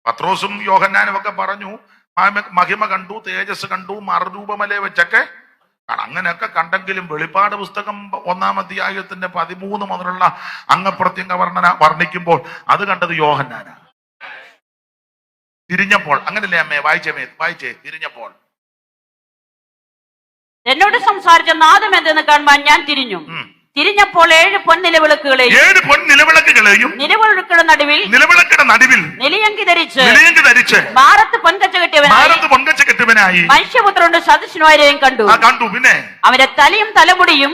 പത്രോസും യോഹന്നാനും ഒക്കെ പറഞ്ഞു, മഹിമ കണ്ടു, തേജസ് കണ്ടു, മറുരൂപമലയെ വെച്ചൊക്കെ. അങ്ങനെയൊക്കെ കണ്ടെങ്കിലും വെളിപ്പാട് പുസ്തകം 1-ാം അധ്യായത്തിന്റെ 13 മുതലുള്ള അംഗപ്രത്യംഗ വർണ്ണിക്കുമ്പോൾ അത് കണ്ടത് യോഹന്നാനാണ്. തിരിഞ്ഞപ്പോൾ, അങ്ങനല്ലേ അമ്മേ? വായിച്ചേ. തിരിഞ്ഞപ്പോൾ എന്നോട് സംസാരിച്ച നാദം എന്തെന്ന് കാണുവാൻ ഞാൻ തിരിഞ്ഞു. തിരിഞ്ഞപ്പോൾ 7 പൊൻനിലവിളക്കുകളെയും നിലവിളക്കുകളുടെ നടുവിൽ നിലയങ്കി ധരിച്ച് ഭാരത്ത് പൊൻകച്ച കെട്ടിയവനായി മനുഷ്യപുത്രന്റെ സദൃശനായവരെയും കണ്ടു. പിന്നെ അവന്റെ തലയും തലമുടിയും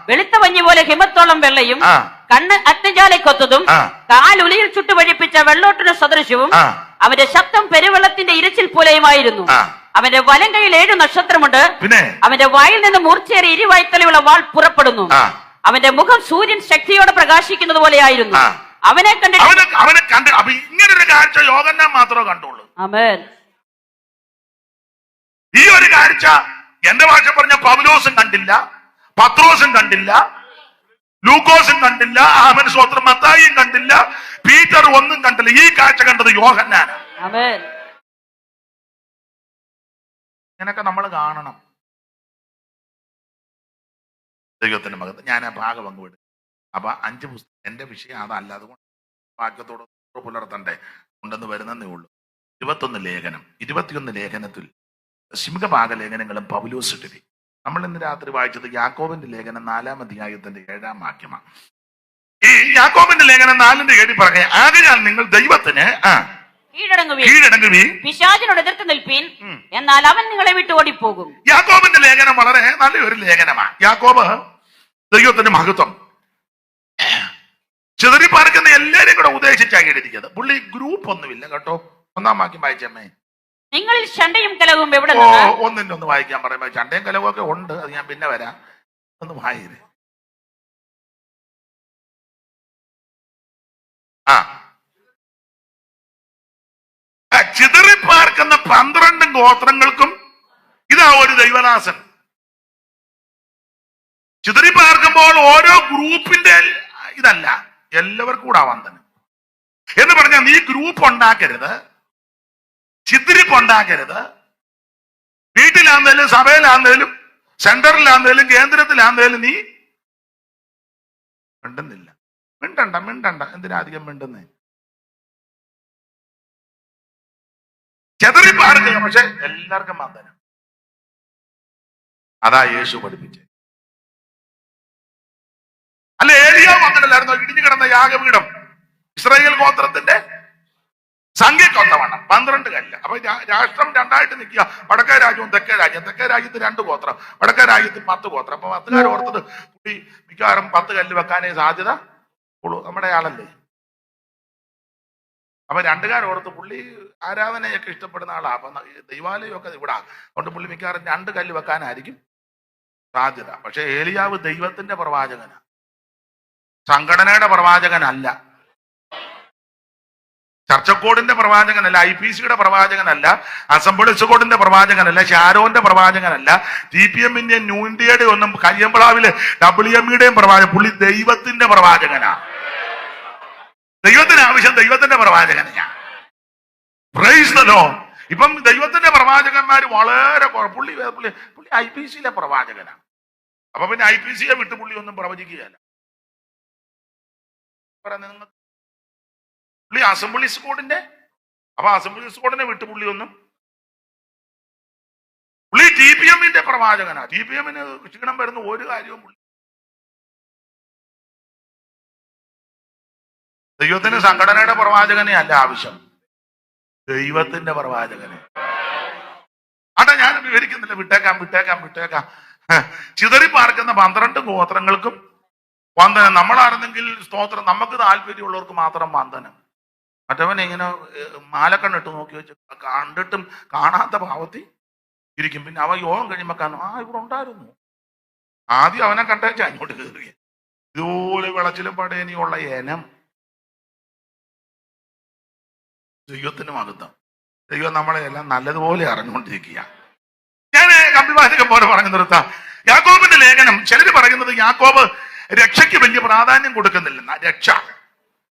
വെളുത്ത പഞ്ഞി പോലെ ഹിമത്തോളം വെള്ളയും, കണ്ണ് അഗ്നിജ്വാലയ്ക്കൊത്തതും, കാലുലിയിൽ ചുട്ടുപഴിപ്പിച്ച വെള്ളോട്ടിന് സദൃശവും, അവന്റെ ശബ്ദം പെരുവെള്ളത്തിന്റെ ഇരച്ചിൽ പോലെയുമായിരുന്നു. അവന്റെ വലം കൈയിൽ 7 നക്ഷത്രമുണ്ട്. പിന്നെ അവന്റെ വായിൽ നിന്ന് മൂർച്ചയേറിയ ഇരുവായ്ത്തലയുള്ള വാൾ പുറപ്പെടുന്നു. അവന്റെ മുഖം സൂര്യൻ ശക്തിയോടെ പ്രകാശിക്കുന്നത് പോലെയായിരുന്നു. അവനെ കണ്ടിട്ട് അപ്പൊ ഇങ്ങനൊരു കാഴ്ച യോഹന്നാൻ മാത്രമേ കണ്ടുള്ളൂ. ആമേൻ. ഈ ഒരു കാഴ്ച എന്റെ ഭാഷ പറഞ്ഞ പൗലോസും കണ്ടില്ല, പത്രോസും കണ്ടില്ല, ലൂക്കോസും കണ്ടില്ല, ആമേൻ സ്തോത്രം, മത്തായിയും കണ്ടില്ല, പീറ്റർ ഒന്നും കണ്ടില്ല. ഈ കാഴ്ച കണ്ടത് യോഹന്നാനാണ്. ആമേൻ. ഇങ്ങനൊക്കെ നമ്മൾ കാണണം. ദൈവത്തിന്റെ മകത്ത് ഞാൻ ആ ഭാഗം പങ്കുവിടും. അപ്പൊ 5 പുസ്തകം എന്റെ വിഷയം അതല്ല, അതുകൊണ്ട് വാക്യത്തോട് പുലർത്തണ്ടേ ഉണ്ടെന്ന് വരുന്നതേ ഉള്ളൂ. 21 ലേഖനം, 21 ലേഖനത്തിൽ സിംഹഭാഗ ലേഖനങ്ങളും പൗലോസ് ഇട്ടിരി. നമ്മൾ ഇന്ന് രാത്രി വായിച്ചത് യാക്കോബിന്റെ ലേഖനം 4-ാം അധ്യായത്തിന്റെ 7-ാം വാക്യമാണ്. ഈ യാക്കോബിന്റെ ലേഖനം 4-ന്റെ 7 പറയാ, ആകയാൽ നിങ്ങൾ ദൈവത്തിന് കീഴടങ്ങുവീൻ, പിശാചിനോട് എതിർത്ത് നിൽപ്പീൻ, എന്നാൽ അവൻ നിങ്ങളെ വിട്ട് ഓടിപ്പോകും. യാക്കോബിന്റെ ലേഖനം വളരെ നല്ലൊരു ലേഖനമാണ്. യാക്കോബ് ദൈവത്തിന്റെ മഹത്വം ചിതറിപ്പാർക്കുന്ന എല്ലാരെയും കൂടെ ഉദ്ദേശിച്ചാണ് എഴുതിയത്. പുള്ളി ഗ്രൂപ്പ് ഒന്നുമില്ല കേട്ടോ. 1-ാം വാക്യം വായിച്ചമ്മേ. നിങ്ങളിൽ ചണ്ടയും കലവും എവിടെ? ഒന്ന് വായിക്കാൻ പറയുമ്പോ ചണ്ടയും കലവും ഒക്കെ ഉണ്ട്, അത് ഞാൻ പിന്നെ വരാം. ഒന്ന് വായിര്. ചിതറിപ്പാർക്കുന്ന 12 ഗോത്രങ്ങൾക്കും ഇതാ ഒരു ദൈവദാസൻ. ചിതറിപ്പാർക്കുമ്പോൾ ഓരോ ഗ്രൂപ്പിന്റെ ഇതല്ല, എല്ലാവർക്കും കൂടെ വന്ദനം എന്ന് പറഞ്ഞാൽ നീ ഗ്രൂപ്പ് ഉണ്ടാക്കരുത്, ചിത്തിരിപ്പ് ഉണ്ടാക്കരുത്. വീട്ടിലാന്നേലും സഭയിലാന്നേലും സെന്ററിലാന്നേലും കേന്ദ്രത്തിലാന്നേലും നീ മിണ്ടണ്ട. എന്തിനാ അധികം മിണ്ടുന്നേ? ചെതറിപ്പാർക്കുക, പക്ഷെ എല്ലാവർക്കും വന്ദനം. അതാ യേശു പഠിപ്പിച്ചത്. അല്ല, ഏലിയാവ് അങ്ങനല്ലായിരുന്നോ? ഇടിഞ്ഞു കിടന്ന യാഗപീഠം ഇസ്രായേൽ ഗോത്രത്തിന്റെ സംഖ്യക്കൊത്തവണ്ണം 12 കല്ല്. അപ്പൊ രാഷ്ട്രം രണ്ടായിട്ട് നിൽക്കുക. വടക്കേ രാജ്യവും തെക്കേ രാജ്യം. തെക്കേ രാജ്യത്ത് 2 ഗോത്രം, വടക്കേ രാജ്യത്ത് 10 ഗോത്രം. അപ്പൊ 10കാർ ഓർത്തത് കുട്ടി മിക്കവാറും 10 കല്ല് വെക്കാനേ സാധ്യത ഉള്ളൂ, നമ്മുടെ ആളല്ലേ. അപ്പൊ 2കാർ ഓർത്ത് പുള്ളി ആരാധനയൊക്കെ ഇഷ്ടപ്പെടുന്ന ആളാ. അപ്പൊ ദൈവാലയമൊക്കെ ഇവിടെ, അതുകൊണ്ട് പുള്ളി മിക്കവാറും 2 കല്ല് വെക്കാനായിരിക്കും സാധ്യത. പക്ഷെ ഏലിയാവ് ദൈവത്തിന്റെ പ്രവാചകനാ, സംഘടനയുടെ പ്രവാചകനല്ല, ചർച്ചക്കോടിന്റെ പ്രവാചകനല്ല, IPCയുടെ പ്രവാചകനല്ല, അസംബ്ലീസ് കോഡിന്റെ പ്രവാചകനല്ല, ഷാരോന്റെ പ്രവാചകനല്ല, TPMന്റെയും ന്യൂ ഇന്ത്യയുടെ ഒന്നും കരിയമ്പളാവിലെ WMEയുടെയും പ്രവാചകൻ. പുള്ളി ദൈവത്തിന്റെ പ്രവാചകനാ. ദൈവത്തിന് ആവശ്യം ദൈവത്തിന്റെ പ്രവാചകനാ. Praise the Lord. ഇപ്പം ദൈവത്തിന്റെ പ്രവാചകന്മാർ വളരെ പുള്ളി IPCയിലെ പ്രവാചകനാ. അപ്പൊ പിന്നെ IPCയെ വിട്ട് പുള്ളി ഒന്നും പ്രവചിക്കുകയല്ല. പുള്ളി അസംബ്ലീസ് കോഡിന്റെ, അപ്പൊ അസംബ്ലീസ് കോഡിനെ വിട്ട് പുള്ളി ഒന്നും, പുള്ളി TPMന്റെ പ്രവാചകനാ. TPMന് ക്ഷീണം വരുന്ന ഒരു കാര്യവും പുള്ളി. ദൈവത്തിന് സംഘടനയുടെ പ്രവാചകനെ അല്ല ആവശ്യം, ദൈവത്തിന്റെ പ്രവാചകനെ. അടാ ഞാൻ വിവരിക്കുന്നില്ല, വിട്ടേക്കാം. ചിതറിപ്പാർക്കുന്ന 12 ഗോത്രങ്ങൾക്കും വന്ദനം. നമ്മളായിരുന്നെങ്കിൽ സ്തോത്രം, നമുക്ക് താല്പര്യമുള്ളവർക്ക് മാത്രം വന്ദനം. മറ്റവൻ ഇങ്ങനെ മാലക്കണ്ണിട്ട് നോക്കി വെച്ച് കണ്ടിട്ടും കാണാത്ത ഭാവത്തിൽ ഇരിക്കും. പിന്നെ അവൻ യോഗം കഴിയുമ്പോൾ കാണും, ഇവിടെ ഉണ്ടായിരുന്നു. ആദ്യം അവനെ കണ്ടേച്ചാ അങ്ങോട്ട് കയറി. ഇതുപോലെ വിളച്ചിലും പടയനിയുള്ള എനം. ദൈവത്തിന് മഹത്വം. ദൈവം നമ്മളെ എല്ലാം നല്ലതുപോലെ അറിഞ്ഞുകൊണ്ടിരിക്കുക. ഞാൻ കമ്പിവാചകം പോലെ പറഞ്ഞു നിർത്താം. യാക്കോബിന്റെ ലേഖനം, ചിലര് പറയുന്നത് യാക്കോബ് രക്ഷയ്ക്ക് വലിയ പ്രാധാന്യം കൊടുക്കുന്നില്ലെന്ന. രക്ഷ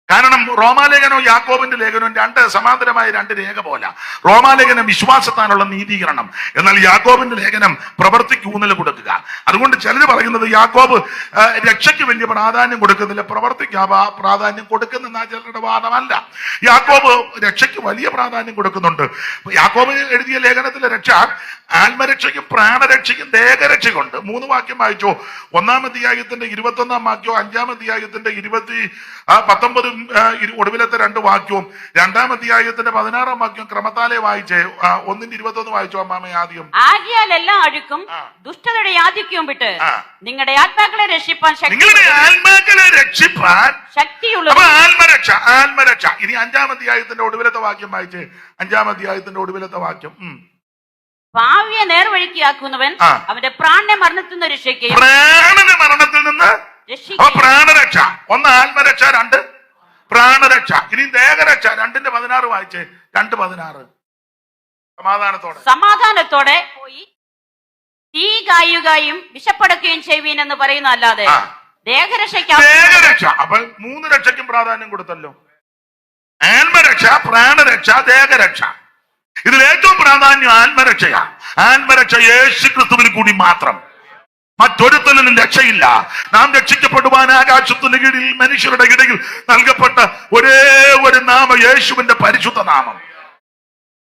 കാരണം റോമാലേഖനവും യാക്കോബിന്റെ ലേഖനവും 2 സമാന്തരമായ 2 രേഖ പോലെ. റോമാലേഖനം വിശ്വാസത്താനുള്ള നീതീകരണം, എന്നാൽ യാക്കോബിന്റെ ലേഖനം പ്രവൃത്തിക്ക് ഊന്നൽ കൊടുക്കുക. അതുകൊണ്ട് ചിലർ പറയുന്നത് യാക്കോബ് രക്ഷയ്ക്ക് വലിയ പ്രാധാന്യം കൊടുക്കുന്നില്ല, പ്രവൃത്തിക്ക് പ്രാധാന്യം കൊടുക്കുന്ന ചിലരുടെ വാദമല്ല. യാക്കോബ് രക്ഷയ്ക്ക് വലിയ പ്രാധാന്യം കൊടുക്കുന്നുണ്ട്. യാക്കോബ് എഴുതിയ ലേഖനത്തിലെ രക്ഷ ആത്മരക്ഷയ്ക്കും പ്രാണരക്ഷയ്ക്കും ദേഹരക്ഷയുണ്ട്. 3 വാക്യം വായിച്ചോ. 1-ാം അധ്യായത്തിന്റെ 21-ാം വാക്യവും 5-ാം അധ്യായത്തിന്റെ 19 ഒടുവിലത്തെ 2 വാക്യവും 2-ാം അധ്യായത്തിന്റെ 16-ാം വാക്യവും ക്രമത്താലെ വായിച്ചേ. 1-21 വായിച്ചോ അമ്മാമ ആദ്യം. ആകിയാൽ എല്ലാ അഴുക്കും ദുഷ്ടതയുടെ ആധിക്യവും വിട്ട് നിങ്ങളുടെ ആത്മാക്കളെ രക്ഷിപ്പാൻ ശക്തിയുള്ള ആത്മരക്ഷ. ഇനി 5-ാം അധ്യായത്തിന്റെ ഒടുവിലത്തെ വാക്യം വായിച്ചേ. 5-ാം അധ്യായത്തിന്റെ ഒടുവിലത്തെ വാക്യം. ഭാവിയെ നേർവഴിക്കാക്കുന്നവൻ അവന്റെ പ്രാണനെ മരണത്തിൽ നിന്ന് രക്ഷിക്കുകയും പ്രാണനെ മരണത്തിൽ നിന്ന് പ്രാണരക്ഷ. 1 ആത്മരക്ഷ, 2 പ്രാണരക്ഷ. ഇനി ദേഹരക്ഷ. 2-16 വായിച്ചേ. 2:16 സമാധാനത്തോടെ പോയി തീ കായുകയും വിശപ്പടക്കുകയും ചെയ്യുവീൻ എന്ന് പറയുന്ന അല്ലാതെ ദേഹരക്ഷ. അപ്പൊ 3 രക്ഷയ്ക്കും പ്രാധാന്യം കൊടുത്തല്ലോ. ആത്മരക്ഷ, പ്രാണരക്ഷ, ദേഹരക്ഷ. ഇതിൽ ഏറ്റവും പ്രാധാന്യം ആത്മരക്ഷയാ. ആത്മരക്ഷ യേശു ക്രിസ്തുവിൽ കൂടി മാത്രം, മറ്റൊരുത്തലിനും രക്ഷയില്ല. നാം രക്ഷിക്കപ്പെടുവാൻ ആകാശത്തിന് കീഴിൽ മനുഷ്യരുടെ ഇടയിൽ നൽകപ്പെട്ട ഒരേ ഒരു നാമം യേശുവിന്റെ പരിശുദ്ധ നാമം.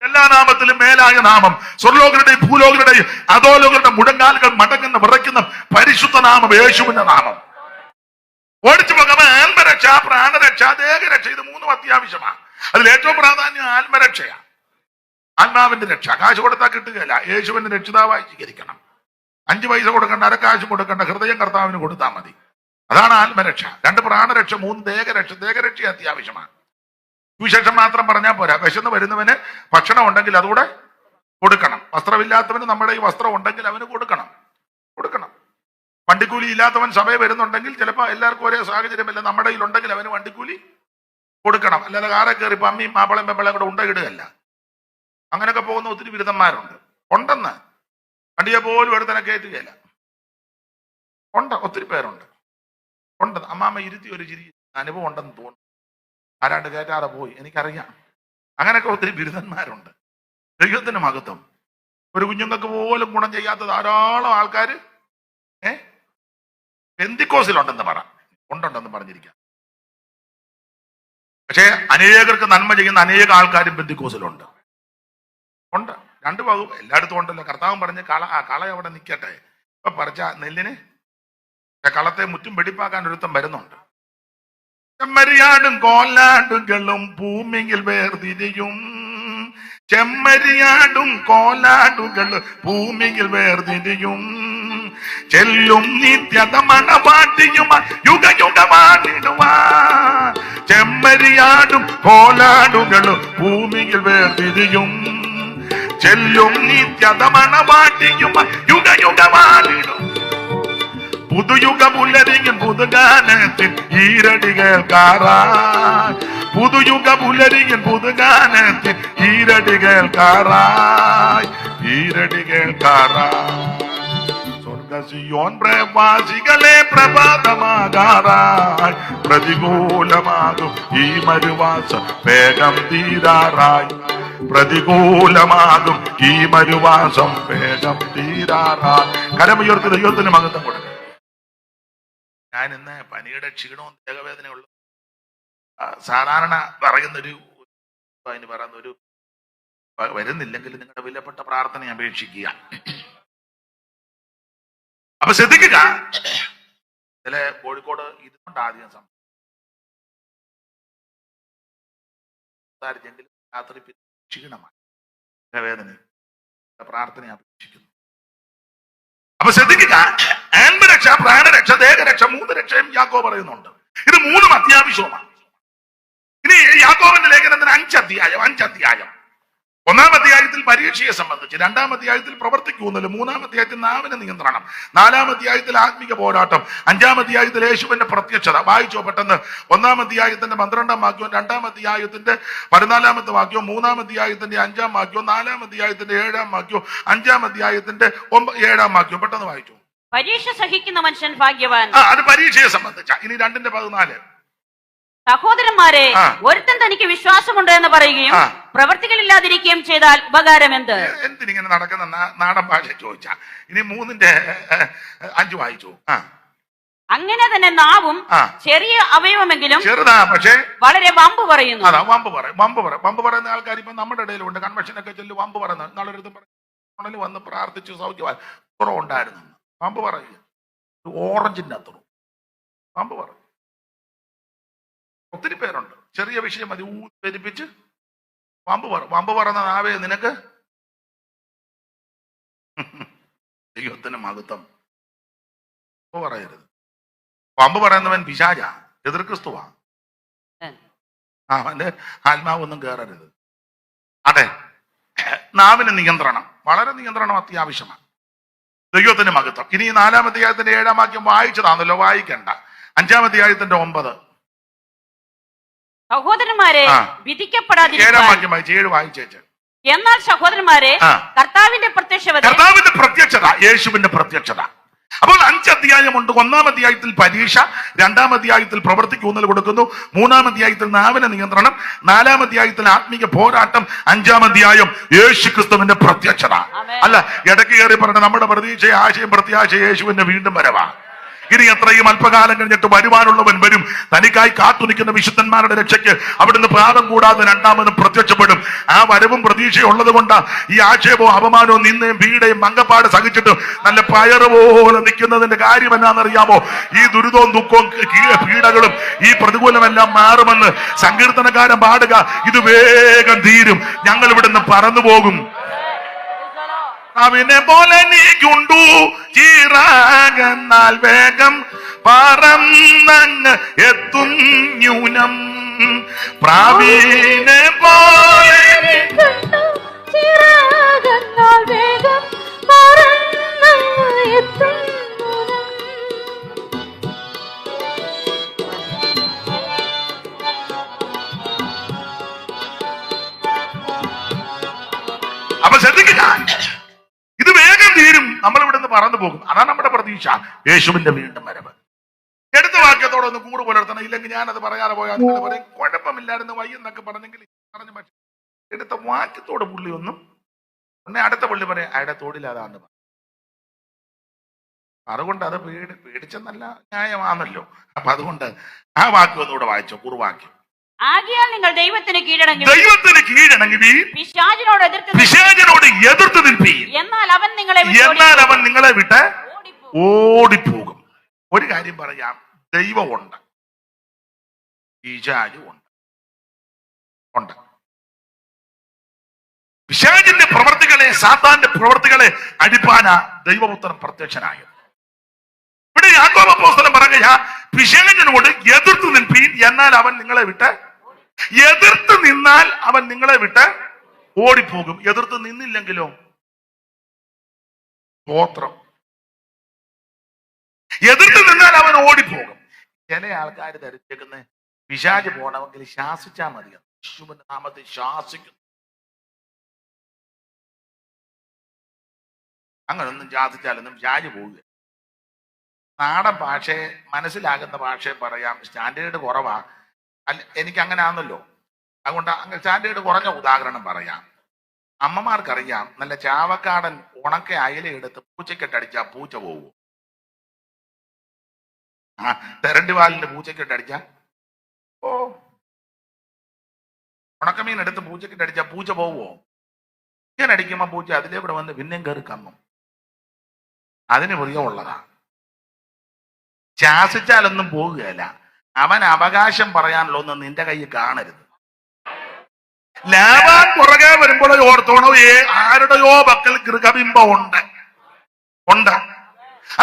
എല്ലാ നാമത്തിലും മേലായ നാമം. സ്വർലോകരുടെയും ഭൂലോകരുടെയും അധോലോകരുടെ മുഴങ്കാലുകൾ മടങ്ങുന്ന വിറയ്ക്കുന്ന പരിശുദ്ധ നാമം യേശുവിന്റെ നാമം. ഓടിച്ചു പോകാൻ ആത്മരക്ഷ, പ്രാണരക്ഷ, ദേഹരക്ഷ. ഇത് 3 അത്യാവശ്യമാണ്. അതിൽ ഏറ്റവും പ്രാധാന്യം ആത്മരക്ഷയാണ്. ആത്മാവിന്റെ രക്ഷ. കാശ് കൊടുത്താൽ കിട്ടുകയില്ല. യേശുവിന്റെ രക്ഷിതാവായി സ്വീകരിക്കണം. 5 പൈസ കൊടുക്കണ്ട, അരക്കാശ് കൊടുക്കണ്ട, ഹൃദയം കർത്താവിന് കൊടുത്താൽ മതി. അതാണ് ആത്മരക്ഷ. 2 പ്രാണരക്ഷ, 3 ദേഹരക്ഷ. ദേഹരക്ഷ അത്യാവശ്യമാണ്. സുവിശേഷം മാത്രം പറഞ്ഞാൽ പോരാ. വിശന്ന് വരുന്നവന് ഭക്ഷണം ഉണ്ടെങ്കിൽ അതുകൂടെ കൊടുക്കണം. വസ്ത്രമില്ലാത്തവന് നമ്മുടെ ഈ വസ്ത്രം ഉണ്ടെങ്കിൽ അവന് കൊടുക്കണം. വണ്ടിക്കൂലി ഇല്ലാത്തവൻ സഭയിൽ വരുന്നുണ്ടെങ്കിൽ ചിലപ്പോൾ എല്ലാവർക്കും ഒരേ സാഹചര്യമല്ല. നമ്മുടെ കയ്യിലുണ്ടെങ്കിൽ അവന് വണ്ടിക്കൂലി കൊടുക്കണം. അല്ലാതെ കാറെ കയറി അമ്മയും മാപ്പിളയും പെമ്പളയും കൂടെ ഉണ്ടയിടുകയല്ല. അങ്ങനെയൊക്കെ പോകുന്ന ഒത്തിരി ബിരുദന്മാരുണ്ട്. ഉണ്ടെന്ന് വണ്ടിയെ പോലും എടുത്തന്നെ കയറ്റുകയില്ല. ഒത്തിരി പേരുണ്ട്. അമ്മാമ്മ ഇരുത്തി ഒരു ചിരി അനുഭവം ഉണ്ടെന്ന് തോന്നുന്നു. ആരാണ്ട് കയറ്റാതെ പോയി, എനിക്കറിയാം. അങ്ങനെയൊക്കെ ഒത്തിരി ബിരുദന്മാരുണ്ട്. ദൈവത്തിന് മഹത്വം. ഒരു കുഞ്ഞുങ്ങൾക്ക് പോലും ഗുണം ചെയ്യാത്ത ധാരാളം ആൾക്കാർ പെന്തിക്കോസിലുണ്ടെന്ന് ഉണ്ടെന്ന് പറഞ്ഞിരിക്കാം. പക്ഷേ അനേകർക്ക് നന്മ ചെയ്യുന്ന അനേക ആൾക്കാരും പെന്തിക്കോസിലുണ്ട്. 2 വകുപ്പ് എല്ലായിടത്തും ഉണ്ടല്ലോ. കർത്താവും പറഞ്ഞ് കള അവിടെ നിൽക്കട്ടെ. ഇപ്പൊ പറിച്ച നെല്ലിന് കളത്തെ മുറ്റും വെടിപ്പാക്കാൻ ഒരുത്തം വരുന്നുണ്ട്. ചെമ്മരിയാടും കോലാടുകളും ഭൂമിയിൽ വേർതിരിയും. ചെമ്മരിയാടും കോലാടുകളും ഭൂമിയിൽ വേർതിരിയും. ചെല്ലും നിത്യത മണവാട്ടിയുമാ യുഗയുഗമാണിടുവാൻ. ചെമ്മരിയാടും കോലാടുകളും ഭൂമിയിൽ വേർതിരിയും. ചെല്ലും നിത്യത മണവാട്ടിയുമാ യുഗയുഗമാണിടും. പുതുയുഗ പുലരിയും പുതുഗാനത്തിൽ ഈരടി കേൾക്കാറായി. പുതുയുഗ പുലരിയും പുതുഗാനത്തിൽ ഈരടി കേൾക്കാറായി. സ്വർഗസിയോൻ പ്രവാസികളെ പ്രഭാതമാകാറായി. പ്രതികൂലമാകും ഈ മരുവാസം വേഗം തീരാറായി. പ്രതികൂലമാകും ഈ മരുവാസം വേഗം തീരാറായി. കരമുയർത്തി ദൈവത്തിന് മഹത്വം കൊടുക്കും. ഞാൻ ഇന്ന് പനിയുടെ ക്ഷീണവും ദേഹവേദനയുള്ള സാധാരണ പറയുന്നൊരു വരുന്നില്ലെങ്കിൽ നിങ്ങളുടെ വിലപ്പെട്ട പ്രാർത്ഥന അപേക്ഷിക്കുക. അപ്പൊ ശ്രദ്ധിക്കുക. ചില കോഴിക്കോട് ഇതുകൊണ്ട് ആദ്യം സംസാരിച്ചെങ്കിലും രാത്രി ക്ഷീണമാണ്, വേദന, പ്രാർത്ഥന അപേക്ഷിക്കുന്നു. അപ്പൊ ശ്രദ്ധിക്കുക. ആത്മരക്ഷ, പ്രാണരക്ഷ, ദേഹരക്ഷ, 3 രക്ഷയും യാക്കോബ് പറയുന്നുണ്ട്. ഇത് 3 അത്യാവശ്യമാണ്. ഇനി യാക്കോബിന്റെ ലേഖനത്തിന് 5 അധ്യായം. 1-ാം അധ്യായത്തിൽ പരീക്ഷയെ സംബന്ധിച്ച്, 2-ാം അധ്യായത്തിൽ പ്രവർത്തിക്കൂന്നല്ലോ, 3-ാം അധ്യായത്തിൽ നാവിന് നിയന്ത്രണം, 4-ാം അധ്യായത്തിൽ ആത്മിക പോരാട്ടം, 5-ാം അധ്യായത്തിൽ യേശുവിന്റെ പ്രത്യക്ഷത. വായിച്ചോ പെട്ടെന്ന്. 1-ാം അധ്യായത്തിന്റെ 12-ാം വാക്യവും 2-ാം അധ്യായത്തിന്റെ 14-ാമത്തെ വാക്യവും 3-ാം അധ്യായത്തിന്റെ 5-ാം വാക്യവും 4-ാം അധ്യായത്തിന്റെ 7-ാം വാക്യവും 5-ാം അധ്യായത്തിന്റെ 7-ാം വാക്യവും പെട്ടെന്ന് വായിച്ചു. പരീക്ഷ സഹിക്കുന്ന മനുഷ്യൻ ഭാഗ്യവാൻ. അത് പരീക്ഷയെ സംബന്ധിച്ച. ഇനി 2-14. സഹോദരന്മാരെ, ഒരുത്തൻ തനിക്ക് വിശ്വാസമുണ്ട് എന്ന് പറയുകയും പ്രവർത്തികളില്ലാതിരിക്കുകയും ചെയ്താൽ ഉപകാരം എന്ത്? എന്തിനിങ്ങനെ നടക്കുന്ന നാടൻ ഭാഷ ചോദിച്ചാ. ഇനി 3-5 വായിച്ചു. അങ്ങനെ തന്നെ നാവും ചെറിയ അവയവമെങ്കിലും ചെറുതാ, പക്ഷേ വളരെ വമ്പ് പറയുന്നു. അതാ വമ്പ് പറയുന്ന ആൾക്കാർ ഇപ്പൊ നമ്മുടെ ഇടയിലുണ്ട്. കൺവെൻഷനൊക്കെ ചെല്ലു വമ്പ് പറയുന്നത്. നാളെ ഉണല് വന്ന് പ്രാർത്ഥിച്ചു സൗഖ്യമായി കുറവുണ്ടായിരുന്നു. പാമ്പ് പറയുക ഓറഞ്ചിന്റെ അത്രയും പാമ്പ് പറയും. ഒത്തിരി പേരുണ്ട്, ചെറിയ വിഷയം മതി ധരിപ്പിച്ച് പാമ്പ് പറഞ്ഞ നാവേ നിനക്ക് ദൈവത്തിന് മഹത്വം. പറയരുത്. പാമ്പ് പറയുന്നവൻ പിശാചാ, എതിർ ക്രിസ്തുവാ. അവന്റെ ആത്മാവൊന്നും കയറരുത്. അതെ, നാവിന് നിയന്ത്രണം, വളരെ നിയന്ത്രണം അത്യാവശ്യമാണ്. ദൈവത്തിന് മഹത്വം. ഇനി 4-ാം അധ്യായത്തിന്റെ 7-ാം വാക്യം വായിച്ചതാണല്ലോ, വായിക്കണ്ട. 5-ാം അധ്യായത്തിന്റെ 9. സഹോദരന്മാരെ, വിധിക്കപ്പെടാതിരിക്കാൻ 7-ാം വാക്യം വായിച്ച് 7 വായിച്ചേച്ച്. എന്നാൽ സഹോദരന്മാരെ, കർത്താവിന്റെ പ്രത്യക്ഷത, യേശുവിന്റെ പ്രത്യക്ഷത. അപ്പോൾ 5 അധ്യായമുണ്ട്. 1-ാം അധ്യായത്തിൽ പരീക്ഷ, 2-ാം അധ്യായത്തിൽ പ്രവൃത്തിക്ക് ഊന്നൽ കൊടുക്കുന്നു, 3-ാം അധ്യായത്തിൽ നാവിന് നിയന്ത്രണം, 4-ാം അധ്യായത്തിൽ ആത്മീയ പോരാട്ടം, 5-ാം അധ്യായം യേശു ക്രിസ്തുവിന്റെ പ്രത്യക്ഷത. അല്ല, ഇടയ്ക്ക് കയറി പറഞ്ഞ നമ്മുടെ പ്രതീക്ഷ, ആശയം, പ്രത്യാശ യേശുവിന്റെ വീണ്ടും വരവാ. ഇനി എത്രയും അല്പകാലം കഴിഞ്ഞിട്ട് വരുവാനുള്ളവൻ വരും. തനിക്കായി കാത്തു നിൽക്കുന്ന വിശുദ്ധന്മാരുടെ രക്ഷയ്ക്ക് അവിടുന്ന് പാപം കൂടാതെ രണ്ടാമതും പ്രത്യക്ഷപ്പെടും. ആ വരവും പ്രതീക്ഷയുള്ളത് കൊണ്ട് ഈ ആക്ഷേപവും അപമാനവും നിന്നയും പീഡയും മങ്കപ്പാട് സഹിച്ചിട്ട് നല്ല പയറ് പോലെ നിൽക്കുന്നതിന്റെ കാര്യം എന്നാണെന്നറിയാമോ? ഈ ദുരിതവും ദുഃഖവും പീഡകളും ഈ പ്രതികൂലമെല്ലാം മാറുമെന്ന് സങ്കീർത്തനക്കാരൻ പാടുക. ഇത് വേഗം തീരും, ഞങ്ങൾ ഇവിടുന്ന് പറന്നു പോകും. അവനെ പോലെ നീക്കുണ്ടു ചീറാകന്നാൽ വേഗം പറന്നങ്ങ് എത്തും ന്യൂനം. പ്രാവീനെ പോലെ ചീറാകന്നാൽ വേഗം പറന്നങ്ങ് എത്തും ന്യൂനം. അപ്പൊ ശ്രദ്ധിക്കുക, ഇത് വേഗം തീരും, നമ്മൾ ഇവിടുന്ന് പറന്നു പോകും. അതാണ് നമ്മുടെ പ്രതീക്ഷ, യേശുവിന്റെ വീണ്ടും വരവ്. എടുത്ത വാക്യത്തോടെ ഒന്ന് കൂട് പുലർത്തണം. ഇല്ലെങ്കിൽ ഞാനത് പറയാതെ പോയാൽ നിങ്ങൾ പറയും കുഴപ്പമില്ലായിരുന്നു വയ്യെന്നൊക്കെ പറഞ്ഞെങ്കിൽ പറഞ്ഞു. പക്ഷെ എടുത്ത വാക്യത്തോട് പുള്ളി ഒന്നും പിന്നെ അടുത്ത പുള്ളി പറയാം അയാളുടെ തോടില്ലാതാന്ന് പറഞ്ഞു. അതുകൊണ്ട് അത് പേടിച്ചെന്നല്ല, ന്യായമാണല്ലോ. അപ്പൊ അതുകൊണ്ട് ആ വാക്യം ഒന്നുകൂടെ വായിച്ചോ, കുറുവാക്യം. ആകയാൽ നിങ്ങൾ ദൈവത്തിന് കീഴടങ്ങി പിശാചിനോട് എതിർത്ത് നിൽപ്പീൻ, എന്നാൽ അവൻ നിങ്ങളെ വിട്ട് ഓടിപ്പോകും. ഒരു കാര്യം പറയാം, ദൈവമുണ്ട്, പിശാചും ഉണ്ട്. പിശാചിന്റെ പ്രവർത്തികളെ, സാത്താന്റെ പ്രവർത്തികളെ അടിപ്പാനാ ദൈവപുത്രൻ പ്രത്യക്ഷനായത്. ഇവിടെ യാക്കോബ് അപ്പോസ്തലൻ പറയുക, പിശാചിനോട് എതിർത്ത് നിൽപ്പീൻ, എന്നാൽ അവൻ നിങ്ങളെ വിട്ട്, എതിർത്ത് നിന്നാൽ അവൻ നിങ്ങളെ വിട്ട് ഓടിപ്പോകും. എതിർത്ത് നിന്നില്ലെങ്കിലോ? സ്തോത്രം. എതിർത്ത് നിന്നാൽ അവൻ ഓടിപ്പോകും. ചില ആൾക്കാർ ധരിച്ചേക്കുന്ന പിശാച് പോണമെങ്കിൽ ശാസിച്ചാ മതി. യേശുവിന്റെ നാമത്തിൽ ശാസിക്കുന്നു. അങ്ങനൊന്നും ശാസിച്ചാലൊന്നും പിശാച് പോവുക. നാടൻ ഭാഷയെ മനസ്സിലാകുന്ന ഭാഷയെ പറയാം, സ്റ്റാൻഡേർഡ് കുറവാ. അല്ല, എനിക്ക് അങ്ങനെ ആണല്ലോ. അതുകൊണ്ട് അങ്ങനെ സ്റ്റാൻഡേർഡ് കുറഞ്ഞ ഉദാഹരണം പറയാം. അമ്മമാർക്കറിയാം, നല്ല ചാവക്കാടൻ ഉണക്ക അയല എടുത്ത് പൂച്ചക്കെട്ടടിച്ചാൽ പൂച്ച പോവൂ. തെരണ്ടുപാലിന്റെ പൂച്ചക്കെട്ടടിച്ചാൽ ഉണക്കമീൻ എടുത്ത് പൂച്ചക്കെട്ടടിച്ചാൽ പൂച്ച പോവോ? ഇങ്ങനെ അടിക്കുമ്പോ പൂച്ച അതിലേ കൂടെ വന്ന് പിന്നെയും കയറി കമ്മും. അതിന് പ്രിയമുള്ളതാ. ശാസിച്ചാലൊന്നും പോകുകയല്ല. അവൻ അവകാശം പറയാനുള്ള ഒന്നും നിന്റെ കയ്യിൽ കാണരുത്. ലാബാൻ പുറകെ വരുമ്പോഴോ ഓർത്തോണോ, ആരുടെയോ പക്കൽ ഗൃഹബിംബം ഉണ്ട്.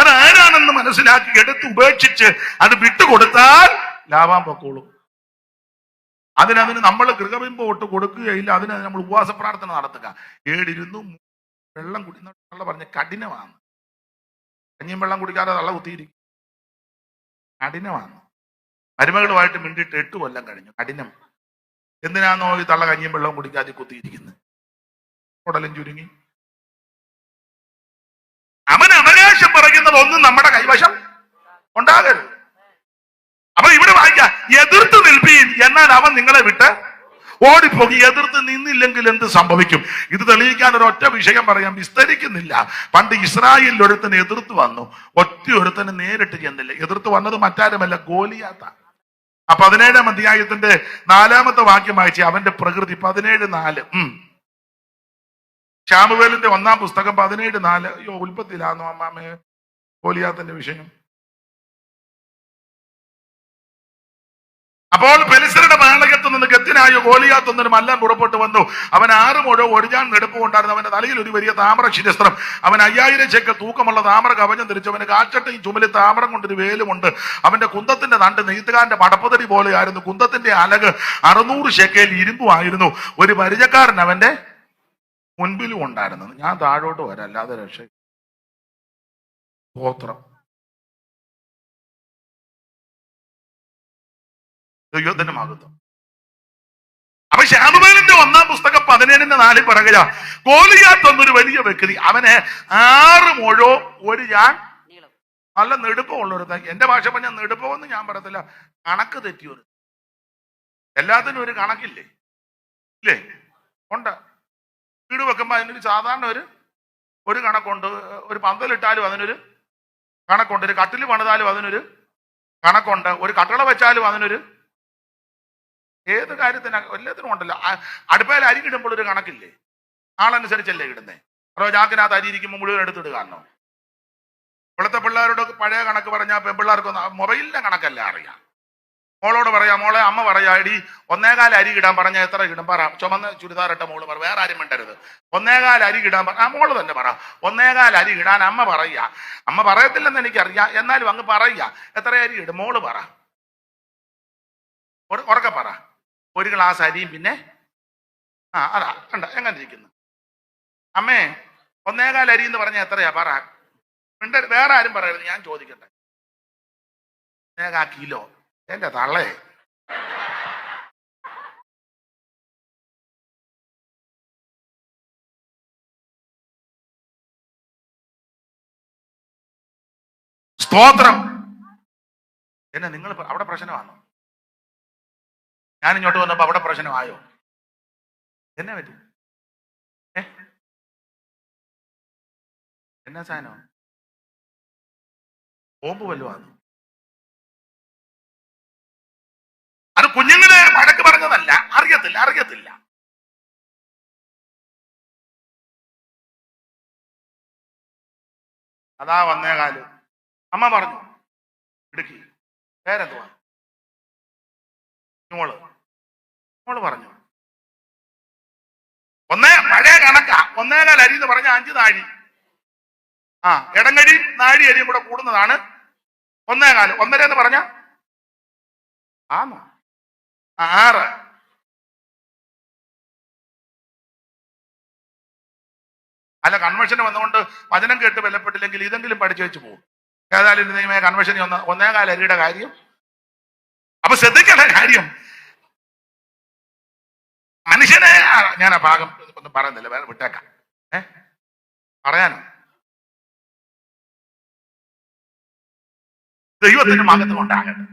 അതാരാണെന്ന് മനസ്സിലാക്കി എടുത്ത് ഉപേക്ഷിച്ച് അത് വിട്ടുകൊടുത്താൽ ലാഭാൻ പൊക്കോളും. അതിനതിന് നമ്മൾ ഗൃഹബിംബം ഒട്ട് കൊടുക്കുകയില്ല. അതിന് നമ്മൾ ഉപവാസ പ്രാർത്ഥന നടത്തുക. ഏടിരുന്നു വെള്ളം കുടിക്കുന്ന പറഞ്ഞ കഠിനമാണ്. കഞ്ഞിയും വെള്ളം കുടിക്കാതെ തള്ള കുത്തിയിരിക്കും. കഠിനമാണ്. മരുമകളുമായിട്ട് മിണ്ടിട്ട് 8 കൊല്ലം കഴിഞ്ഞു. കഠിനം. എന്തിനാന്നോ ഈ തള്ള കഞ്ഞിയും വെള്ളം കുടിക്കാതെ കുത്തിയിരിക്കുന്നത്? ഉടലും ചുരുങ്ങി. അവൻ അവകാശം പറയുന്നത് ഒന്നും നമ്മുടെ കൈവശം ഉണ്ടാകരുത്. അപ്പൊ ഇവിടെ വായിക്കാം, എതിർത്ത് നിൽപ്പീൻ, എന്നാൽ അവൻ നിങ്ങളെ വിട്ട് ഓടിപ്പോകി. എതിർത്ത് നിന്നില്ലെങ്കിൽ എന്ത് സംഭവിക്കും? ഇത് തെളിയിക്കാൻ ഒരൊറ്റ വിഷയം പറയാം, വിസ്തരിക്കുന്നില്ല. പണ്ട് ഇസ്രായേലിൽ ഒരുത്തന് എതിർത്ത് വന്നു. ഒറ്റ ഒരുത്തന് നേരിട്ട് ചെന്നില്ല. എതിർത്ത് വന്നത് മറ്റാരുമല്ല, ഗോലിയാത്ത. 17-ാം അധ്യായത്തിന്റെ 4-ാമത്തെ വാക്യം വായിച്ച് അവന്റെ പ്രകൃതി 17:4. ശാമുവേലിന്റെ 1-ാം പുസ്തകം 17:4. അയ്യോ, ഉൽപ്പത്തിയിലാണോ അമ്മാമേ ഗോലിയാത്തിന്റെ വിഷയം? അപ്പോൾ ഫെലിസ്ത്യരുടെ പാളയത്തു നിന്ന് ഗത്തിനായ ഗോലിയാത്ത് എന്നൊരു മല്ലൻ പുറപ്പെട്ടു വന്നു. അവൻ 6 മുഴം ഒടിഞ്ഞാൻ നെടുപ്പ് കൊണ്ടായിരുന്നു. അവന്റെ തലയിൽ ഒരു വലിയ താമ്ര ശിരസ്ത്രം. അവൻ 5000 ശേക്കൽ തൂക്കമുള്ള താമ്ര കവചം ധരിച്ചു. അവന് കാൽച്ചട്ടയും ചുമലിൽ താമ്രം കൊണ്ടൊരു വേലുമുണ്ട്. അവന്റെ കുന്തത്തിന്റെ തണ്ട് നെയ്ത്തുകാരന്റെ പടപ്പതടി പോലെയായിരുന്നു. കുന്തത്തിന്റെ അലക് 600 ശേക്കൽ ഇരുമ്പുമായിരുന്നു. ഒരു പരിചക്കാരൻ അവന്റെ മുൻപിലും ഉണ്ടായിരുന്നു. ഞാൻ താഴോട്ട് വരാം, അല്ലാതെ രക്ഷ. ഗോത്രം ദൈവത്തിന്റെ മഹത്വം. അപ്പൊ ശാമുവേലിന്റെ 1-ാം പുസ്തകം 17:4 പറയുക, ഗോലിയാത്ത് എന്നൊരു വലിയ വ്യക്തി, അവന് 6 മുഴവും ഒരു ഞാൻ നല്ല നെടുപ്പമുള്ളൊരു. എന്റെ ഭാഷ പറഞ്ഞ നെടുപ്പമെന്ന് ഞാൻ പറയത്തില്ല, കണക്ക് തെറ്റിയൊരു. എല്ലാത്തിനും ഒരു കണക്കില്ലേ? ഇല്ലേ? ഉണ്ട്. വീട് വെക്കുമ്പോ അതിനൊരു സാധാരണ ഒരു കണക്കുണ്ട്. ഒരു പന്തലിട്ടാലും അതിനൊരു കണക്കുണ്ട്. ഒരു കട്ടിൽ പണിതാലും അതിനൊരു കണക്കുണ്ട്. ഒരു കട്ടള വെച്ചാലും അതിനൊരു, ഏത് കാര്യത്തിന് എല്ലാത്തിനും ഉണ്ടല്ലോ. അടുപ്പയിൽ അരി ഇടുമ്പോൾ ഒരു കണക്കില്ലേ? ആളനുസരിച്ചല്ലേ ഇടുന്നേ? അതോ ചാക്കിനകത്ത് അരി ഇരിക്കുമ്പോൾ മുഴുവൻ എടുത്തിടുകയാണോ? ഇവിടുത്തെ പിള്ളേരോട് പഴയ കണക്ക് പറഞ്ഞാൽ പെൺപിള്ളേർക്കൊന്നും മൊബൈലിന്റെ കണക്കല്ല അറിയാം. മോളോട് പറയാം, മോളെ അമ്മ പറയാ, എടി 1.25 അരി ഇടാൻ പറഞ്ഞാൽ എത്ര ഇടും പറ. ചുമന്ന ചുരിദാറിട്ട മോള് പറ, വേറെ ആരും മിണ്ടരുത്. 1.25 അരി ഇടാൻ മോള് തന്നെ പറ. 1.25 അരി ഇടാൻ അമ്മ പറയുക. അമ്മ പറയത്തില്ലെന്ന് എനിക്കറിയാം, എന്നാലും അങ്ങ് പറയുക. എത്ര അരി ഇടും മോള് പറ, ഉറക്കെ പറ. 1 ഗ്ലാസ് അരിയും പിന്നെ അതാ കണ്ട എങ്ങനെ ഇരിക്കുന്നു. അമ്മേ 1.25 അരി എന്ന് പറഞ്ഞാൽ എത്രയാ പറ. മിണ്ടരുത്, വേറെ ആരും പറയരുത്, ഞാൻ ചോദിക്കട്ടെ. 1.25 കിലോ. എന്റെ തള്ളേ, സ്തോത്രം. എന്നെ നിങ്ങൾ അവിടെ പ്രശ്നമാണോ? ഞാൻ ഇങ്ങോട്ട് വന്നപ്പോ അവിടെ പ്രശ്നമായോ? എന്നെ പറ്റി? എന്നാ സാധനം? ബോംബ് വല്ലതുമാണ്? അത് കുഞ്ഞുങ്ങളെ വഴക്ക് പറഞ്ഞതല്ല, അറിയത്തില്ല. അതാ 1.25. അമ്മ പറഞ്ഞു ഇടുക്കി. പേരെന്തുവാ? മോള് പറഞ്ഞു. പഴയ കണക്കാ. 1.25 അരി എന്ന് പറഞ്ഞ 5 നാഴി. ഇടങ്ങടി നാഴി അരിയും കൂടെ കൂടുന്നതാണ് 1.25. 1.5 എന്ന് പറഞ്ഞ ആണോ? 6. അല്ല, കൺവെൻഷന് വന്നുകൊണ്ട് വചനം കേട്ട് ബലപ്പെട്ടില്ലെങ്കിൽ ഇതെങ്കിലും പഠിച്ചു വെച്ച് പോകും. ഏതായാലും നിയമ കൺവെൻഷന് 1.25 അരിയുടെ കാര്യം. അപ്പൊ ശ്രദ്ധിക്കേണ്ട കാര്യം, മനുഷ്യനെ ഞാൻ ആ ഭാഗം ഒന്നും പറയുന്നില്ല, വേറെ വിട്ടേക്കാം. പറയാനോ? ദൈവത്തിന് മഹത്വം ഉണ്ടാകട്ടെ.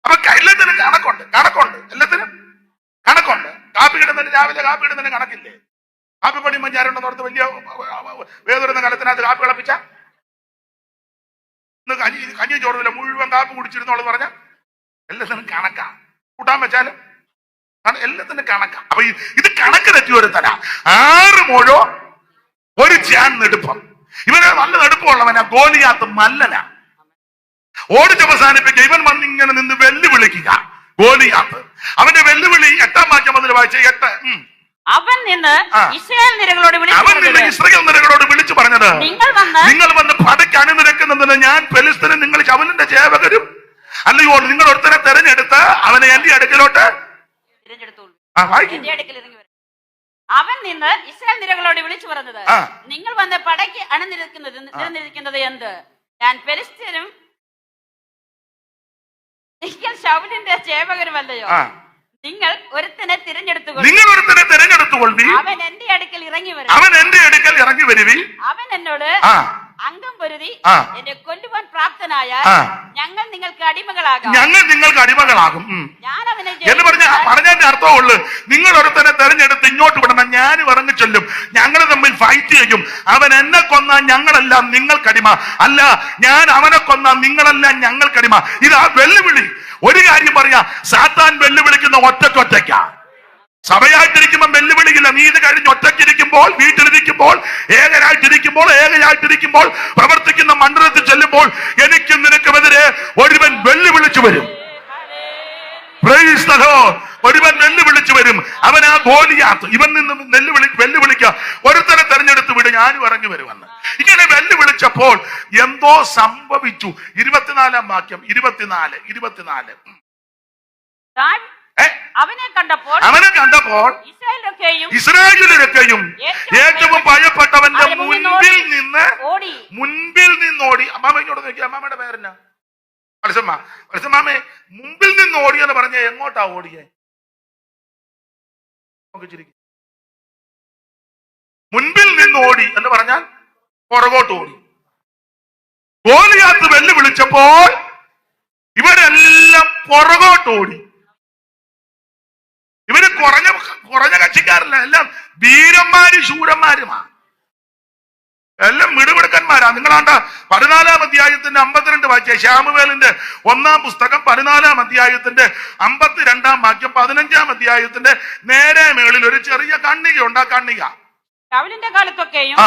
അപ്പൊ എല്ലാത്തിനും കണക്കുണ്ട്, എല്ലാത്തിനും കണക്കുണ്ട്. കാപ്പി ഇടുന്നതിന്, രാവിലെ കാപ്പി ഇടുന്നതിന് കണക്കില്ലേ? കാപ്പിപ്പടി മഞ്ഞാരുണ്ടെന്ന് ഓർത്ത് വലിയ വേദുരുന്ന കാലത്തിനകത്ത് കാപ്പി കളപ്പിച്ച കഞ്ഞി ചോറുമില്ല, മുഴുവൻ കാപ്പി കുടിച്ചിരുന്നോളൂ പറഞ്ഞ എല്ലാത്തിനും കണക്കാ. കൂട്ടാൻ വെച്ചാലും എല്ലാത്തിനും കണക്കാ. അപ്പൊ ഇത് കണക്ക് തെറ്റി ഒരു തല. 6 മുഴോ ഒരു ചാൻ നെടുപ്പം. ഇവന് നല്ല നെടുപ്പമുള്ളവനാ. ഗോലിയാത്ത് മല്ലനാ. ഓടിച്ച് അവസാനിപ്പിക്കുക. ഇവൻ വന്നിങ്ങനെ നിന്ന് വെല്ലുവിളിക്കുക. ഗോലിയാത്ത് അവന്റെ വെല്ലുവിളി 8-ാം വാക്യം മുതൽ വായിച്ച 8. അവൻ നിന്ന് ഇസ്രായേൽ നിരകളോട് വിളിച്ചു പറഞ്ഞത്, നിങ്ങൾ വന്ന് പടയ്ക്ക് അണിനിരക്കുന്നതിന് ഞാൻ ഫെലിസ്ത്യനും നിങ്ങൾ ശൗലിന്റെ സേവകരും അല്ലയോ? നിങ്ങൾ ഒരുത്തനെ തെരഞ്ഞെടുത്ത് അവനെ എന്റെ അടുക്കലോട്ട് അവൻ നിന്ന് ഇസ്രായേൽ നിരകളോട് വിളിച്ചു പറഞ്ഞത്, നിങ്ങൾ വന്ന് പടയ്ക്ക് അണിനിരക്കുന്നത് എന്ത്? ഞാൻ ഫെലിസ്ത്യനും ശൗലിന്റെ സേവകരുമല്ലയോ? നിങ്ങൾ ഒരുത്തനെ തിരഞ്ഞെടുത്തുകൊള്ളി. അവൻ എന്റെ അടുക്കൽ ഇറങ്ങി വരുവിൻ. അവൻ എന്നോട് അംഗം പൊരുതി എന്നെ കൊല്ലുവാൻ പ്രാപ്തനായ ഞങ്ങൾ നിങ്ങൾക്ക് അടിമകളാകും. ഞാൻ അവനെ എന്ന് പറഞ്ഞതിന്റെ അർത്ഥമുള്ളു, നിങ്ങൾ ഒരുത്തനെ തെരഞ്ഞെടുത്ത് ഇങ്ങോട്ട് വിടണം, ഞാൻ ഇറങ്ങി ചെല്ലും, ഞങ്ങൾ തമ്മിൽ ഫൈറ്റ് ചെയ്യും. അവൻ എന്നെ കൊന്നാൽ ഞങ്ങളെല്ലാം നിങ്ങൾക്കടിമ, അല്ല ഞാൻ അവനെ കൊന്നാൽ നിങ്ങളെല്ലാം ഞങ്ങൾക്കടിമ. ഇതാ വെല്ലുവിളി. ഒരു കാര്യം പറയാ, സാത്താൻ വെല്ലുവിളിക്കുന്ന ഒറ്റയ്ക്കാ. സഭയായിട്ടിരിക്കുമ്പോൾ വെല്ലുവിളിയില്ല. നീ ഇത് കഴിഞ്ഞ് ഒറ്റയ്ക്കിരിക്കുമ്പോൾ, വീട്ടിലിരിക്കുമ്പോൾ, ഏകയായിട്ടിരിക്കുമ്പോൾ, പ്രവർത്തിക്കുന്ന മണ്ഡലത്തിൽ ചെല്ലുമ്പോൾ എനിക്കും നിനക്കുമെതിരെ ഒരുവൻ വെല്ലുവിളിച്ചു വരും. Praise the Lord. ഒരുവൻ വെല്ലുവിളിച്ചു വരും. അവൻ ആ ഗോലിയാത്ത് ഇവൻ നിന്ന് വെല്ലുവിളിക്കുക. ഒരുത്തനെ തെരഞ്ഞെടുത്ത് വിട്, ഞാനും ഇറങ്ങി വരുമെന്ന്. ഇങ്ങനെ വെല്ലുവിളിച്ചപ്പോൾ എന്തോ സംഭവിച്ചു. 24-ാം വാക്യം. 24 അവനെ കണ്ടപ്പോൾ ഇസ്രായേലൊക്കെയും ഏറ്റവും ഭയപ്പെട്ടവന്റെ മുൻപിൽ നിന്ന് ഓടി. അമ്മാമ്മയോട് നോക്കി, അമ്മാമ്മയുടെ പേരെന്നാ? വത്സമ്മാമേ, മുമ്പിൽ നിന്ന് ഓടിയെന്ന് പറഞ്ഞ എങ്ങോട്ടാ ഓടിയേ? മുൻപിൽ നിന്ന് ഓടി എന്ന് പറഞ്ഞാൽ പുറകോട്ട് ഓടി. ഗോലിയാത്ത് വെല്ലുവിളിച്ചപ്പോൾ ഇവരെല്ലാം പുറകോട്ട് ഓടി. ഇവര് കുറഞ്ഞ കക്ഷിക്കാരല്ല, എല്ലാം വീരന്മാരും ശൂരന്മാരുമാ, എല്ലാം മിടുമിടുക്കന്മാരാ. നിങ്ങളാണ്ട 14-ാം അധ്യായത്തിന്റെ 52 വാക്യം, ശാമുവേലിന്റെ 1-ാം പുസ്തകം 14-ാം അധ്യായത്തിന്റെ 52-ാം വാക്യം, 15-ാം അധ്യായത്തിന്റെ നേരെ മേളിൽ ഒരു ചെറിയ കണ്ണികയുണ്ട്. ആ കണ്ണിക ശൗലിന്റെ കാലത്തൊക്കെയും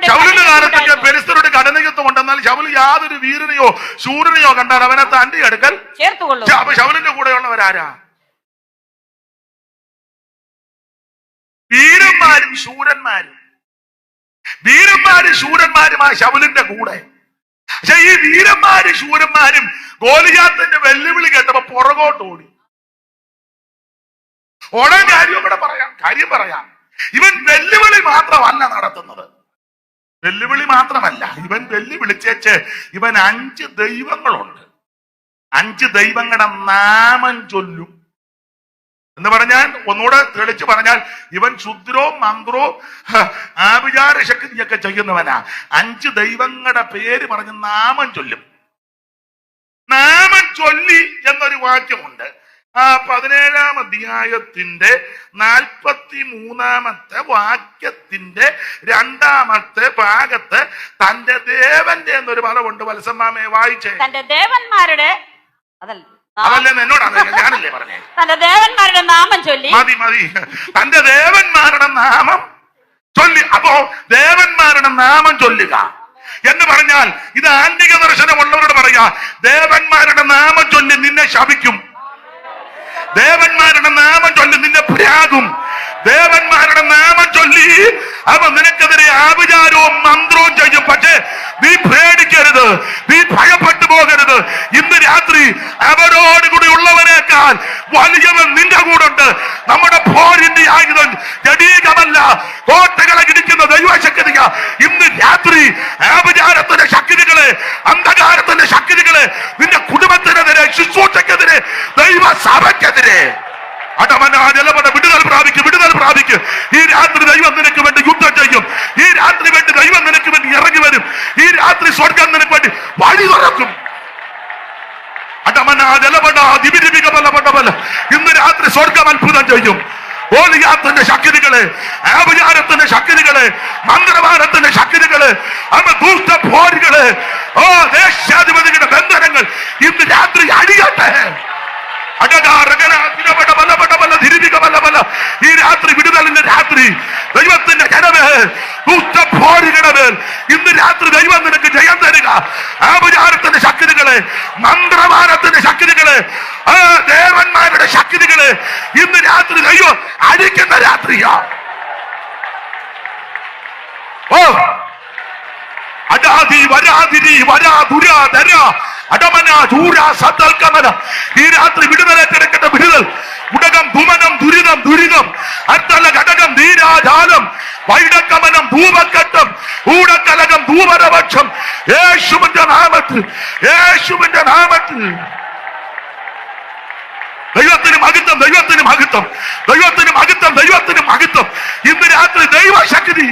ശൗലിന്റെ കാലത്തൊക്കെ ഫെലിസ്ത്യരുടെ ഘടനയത്വം ഉണ്ടെന്നാൽ ശൗല് യാതൊരു വീരനെയോ ശൂരനെയോ കണ്ടാൽ അവനെ തന്റെ അടുക്കൽ ചേർത്തുകൊള്ളും. അപ്പൊ ശൗലിന്റെ കൂടെയുള്ളവരാരാ? വീരന്മാരും ശൂരന്മാരുമായ ശൗലിന്റെ കൂടെ. പക്ഷെ ഈ വീരന്മാരും ശൂരന്മാരും ഗോലിയാത്തിന്റെ വെല്ലുവിളി കേട്ടപ്പോ പുറകോട്ട് ഓടി. ഓടാൻ കാര്യം പറയാം. ഇവൻ വെല്ലുവിളി മാത്രമല്ല നടത്തുന്നത്. ഇവൻ വെല്ലുവിളിച്ചേച്ച് ഇവൻ 5 ദൈവങ്ങളുണ്ട്. 5 ദൈവങ്ങളുടെ നാമം ചൊല്ലും എന്ന് പറഞ്ഞാൽ, ഒന്നുകൂടെ തെളിച്ചു പറഞ്ഞാൽ, ഇവൻ ശുദ്രവും മന്ത്രവും ആഭിചാര ശക്തിയൊക്കെ ചെയ്യുന്നവനാ. 5 ദൈവങ്ങളുടെ പേര് പറഞ്ഞ് നാമം ചൊല്ലും. നാമം ചൊല്ലി എന്നൊരു വാക്യമുണ്ട്. ആ 17-ാം അധ്യായത്തിന്റെ 43-ാമത്തെ വാക്യത്തിന്റെ 2-ാമത്തെ ഭാഗത്ത് തന്റെ ദേവന്റെ എന്നൊരു പദമുണ്ട്. വത്സമ്മാമയെ വായിച്ചേ. തന്റെ ദേവന്മാരുടെ അതല്ലേ എന്നോടാണ്, ഞാനല്ലേ പറഞ്ഞേ. തന്റെ ദേവന്മാരുടെ നാമം ചൊല്ലി. മതി. തന്റെ ദേവന്മാരുടെ നാമം ചൊല്ലി. അപ്പോ ദേവന്മാരുടെ നാമം ചൊല്ലുക എന്ന് പറഞ്ഞാൽ, ഇത് ആന്തിക ദർശനമുള്ളവരോട് പറയാ, ദേവന്മാരുടെ നാമം ചൊല്ലി നിന്നെ ശപിക്കും. ദേവന്മാരുടെ നാമം ചൊല്ലി നിന്നെ ഭ്രാകും. ദേവന്മാരുടെ നാമം ചൊല്ലി അവൻ നിനക്കെതിരെ ആഭിചാരവും മന്ത്രവും ചെയ്യും. പക്ഷേ നീ പേടിക്കരുത്, നീ ഭയപ്പെട്ടു പോകരുത്. ഇന്ന് രാത്രി അവരോടുകൂടി ഉള്ളവനേക്കാൾ വലിയവൻ നിന്റെ കൂടെ ഉണ്ട്. നമ്മുടെ പോരിന്റെ ആയുധം ജഡീകമല്ല, കോട്ടകളെ ഇടിക്കുന്ന ദൈവശക്തിക. ഇന്ന് രാത്രി ആഭിചാരത്തിന്റെ ശക്തികളെ, അന്ധകാരത്തിന്റെ ശക്തികളെ, നിന്റെ കുടുംബത്തിനെതിരെ, ശുശ്രൂഷക്കെതിരെ, ദൈവസഭയ്ക്കെതിരെ വിടുതൽ പ്രാപിക്കും. ഈ രാത്രി ദൈവം നിനക്ക് വേണ്ടി യുദ്ധം ചെയ്യും. ഈ രാത്രി വേണ്ടി ദൈവം നിനക്ക് വേണ്ടി ഇറങ്ങി വരും. ഈ രാത്രി സ്വർഗം നിനക്ക് വേണ്ടി വഴി തുറക്കും. ഇന്ന് രാത്രി സ്വർഗം അത്ഭുതം ചെയ്യും. ഗോലിയാത്തിന്റെ ശക്തികളെ, ആഭിചാരത്തിന്റെ ശക്തികളെ, മന്ത്രവാദത്തിന്റെ ശക്തികളെ, ദുഷ്ടഭോരികളെ, ദേശാധിപതികളുടെ ബന്ധനങ്ങൾ ഇന്ന് രാത്രി അഴിയട്ടെ. ഈ രാത്രി വിടുതലിന്റെ രാത്രി. ദൈവത്തിന്റെ ജനമേൽ, ദുഷ്ടഭോരികളുടെ മേൽ ഇന്ന് രാത്രി ദൈവം നിനക്ക് ജയം തരിക. ആഭിചാരത്തിന്റെ ശക്തികളെ, മന്ത്രവാദത്തിന്റെ ശക്തികളെ, ദേവന്മാരുടെ ശക്തികളെ ഇന്ന് രാത്രി ദൈവം അഴിക്കുന്ന രാത്രിയാ. ഓ അജാതി വരാതിരി വരാതുരാധര അടമന ചൂര സത്തൽക്കമന. ഈ രാത്രി വിടുതലേറ്റെടുക്കട്ടെ. വിടുതൽ, ഉടകം, ദുമനം, ദുരിതം, അർത്തല ഘടകം, ധീരാജാലം, വൈഡക്കമനം, ധൂപക്കട്ടം, ഊടക്കലകം, ധൂപരപക്ഷം, യേശുവിന്റെ നാമത്തിൽ. ദൈവത്തിന് മഹത്വം. ഇന്ന് രാത്രി ദൈവശക്തി.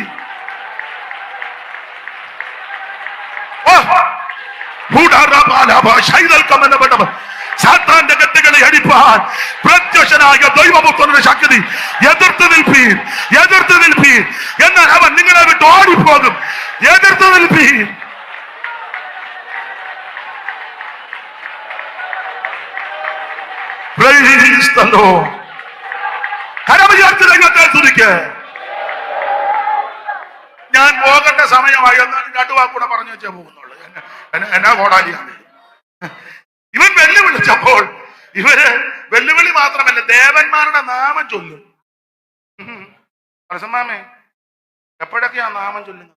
സാത്താന്റെ കെട്ടുകളെ അടിപ്പാൻ പ്രത്യക്ഷനായ ദൈവപുത്രന്റെ ശക്തി. എതിർത്ത് നിൽപ്പീൻ, എന്നാൽ അവൻ നിങ്ങളെ വിട്ട് ഓടിപ്പോകും. എതിർത്ത് നിൽപ്പീൻ. Praise the Lord. കരമുയർത്തി ദൈവത്തെ സ്തുതിക്ക്. ഞാൻ പോകേണ്ട സമയമായി എന്നാലും രണ്ടുവാക്കൂടെ പറഞ്ഞു വെച്ചേ പോകുന്നുള്ളൂ. എന്നാ കോടാലിയാണ് ഇവൻ വെല്ലുവിളിച്ചപ്പോൾ ഇവര് വെല്ലുവിളി മാത്രമല്ല ദേവന്മാരുടെ നാമം ചൊല്ലും. പ്രസമാമേ എപ്പോഴൊക്കെയാ നാമം ചൊല്ലുന്നത്?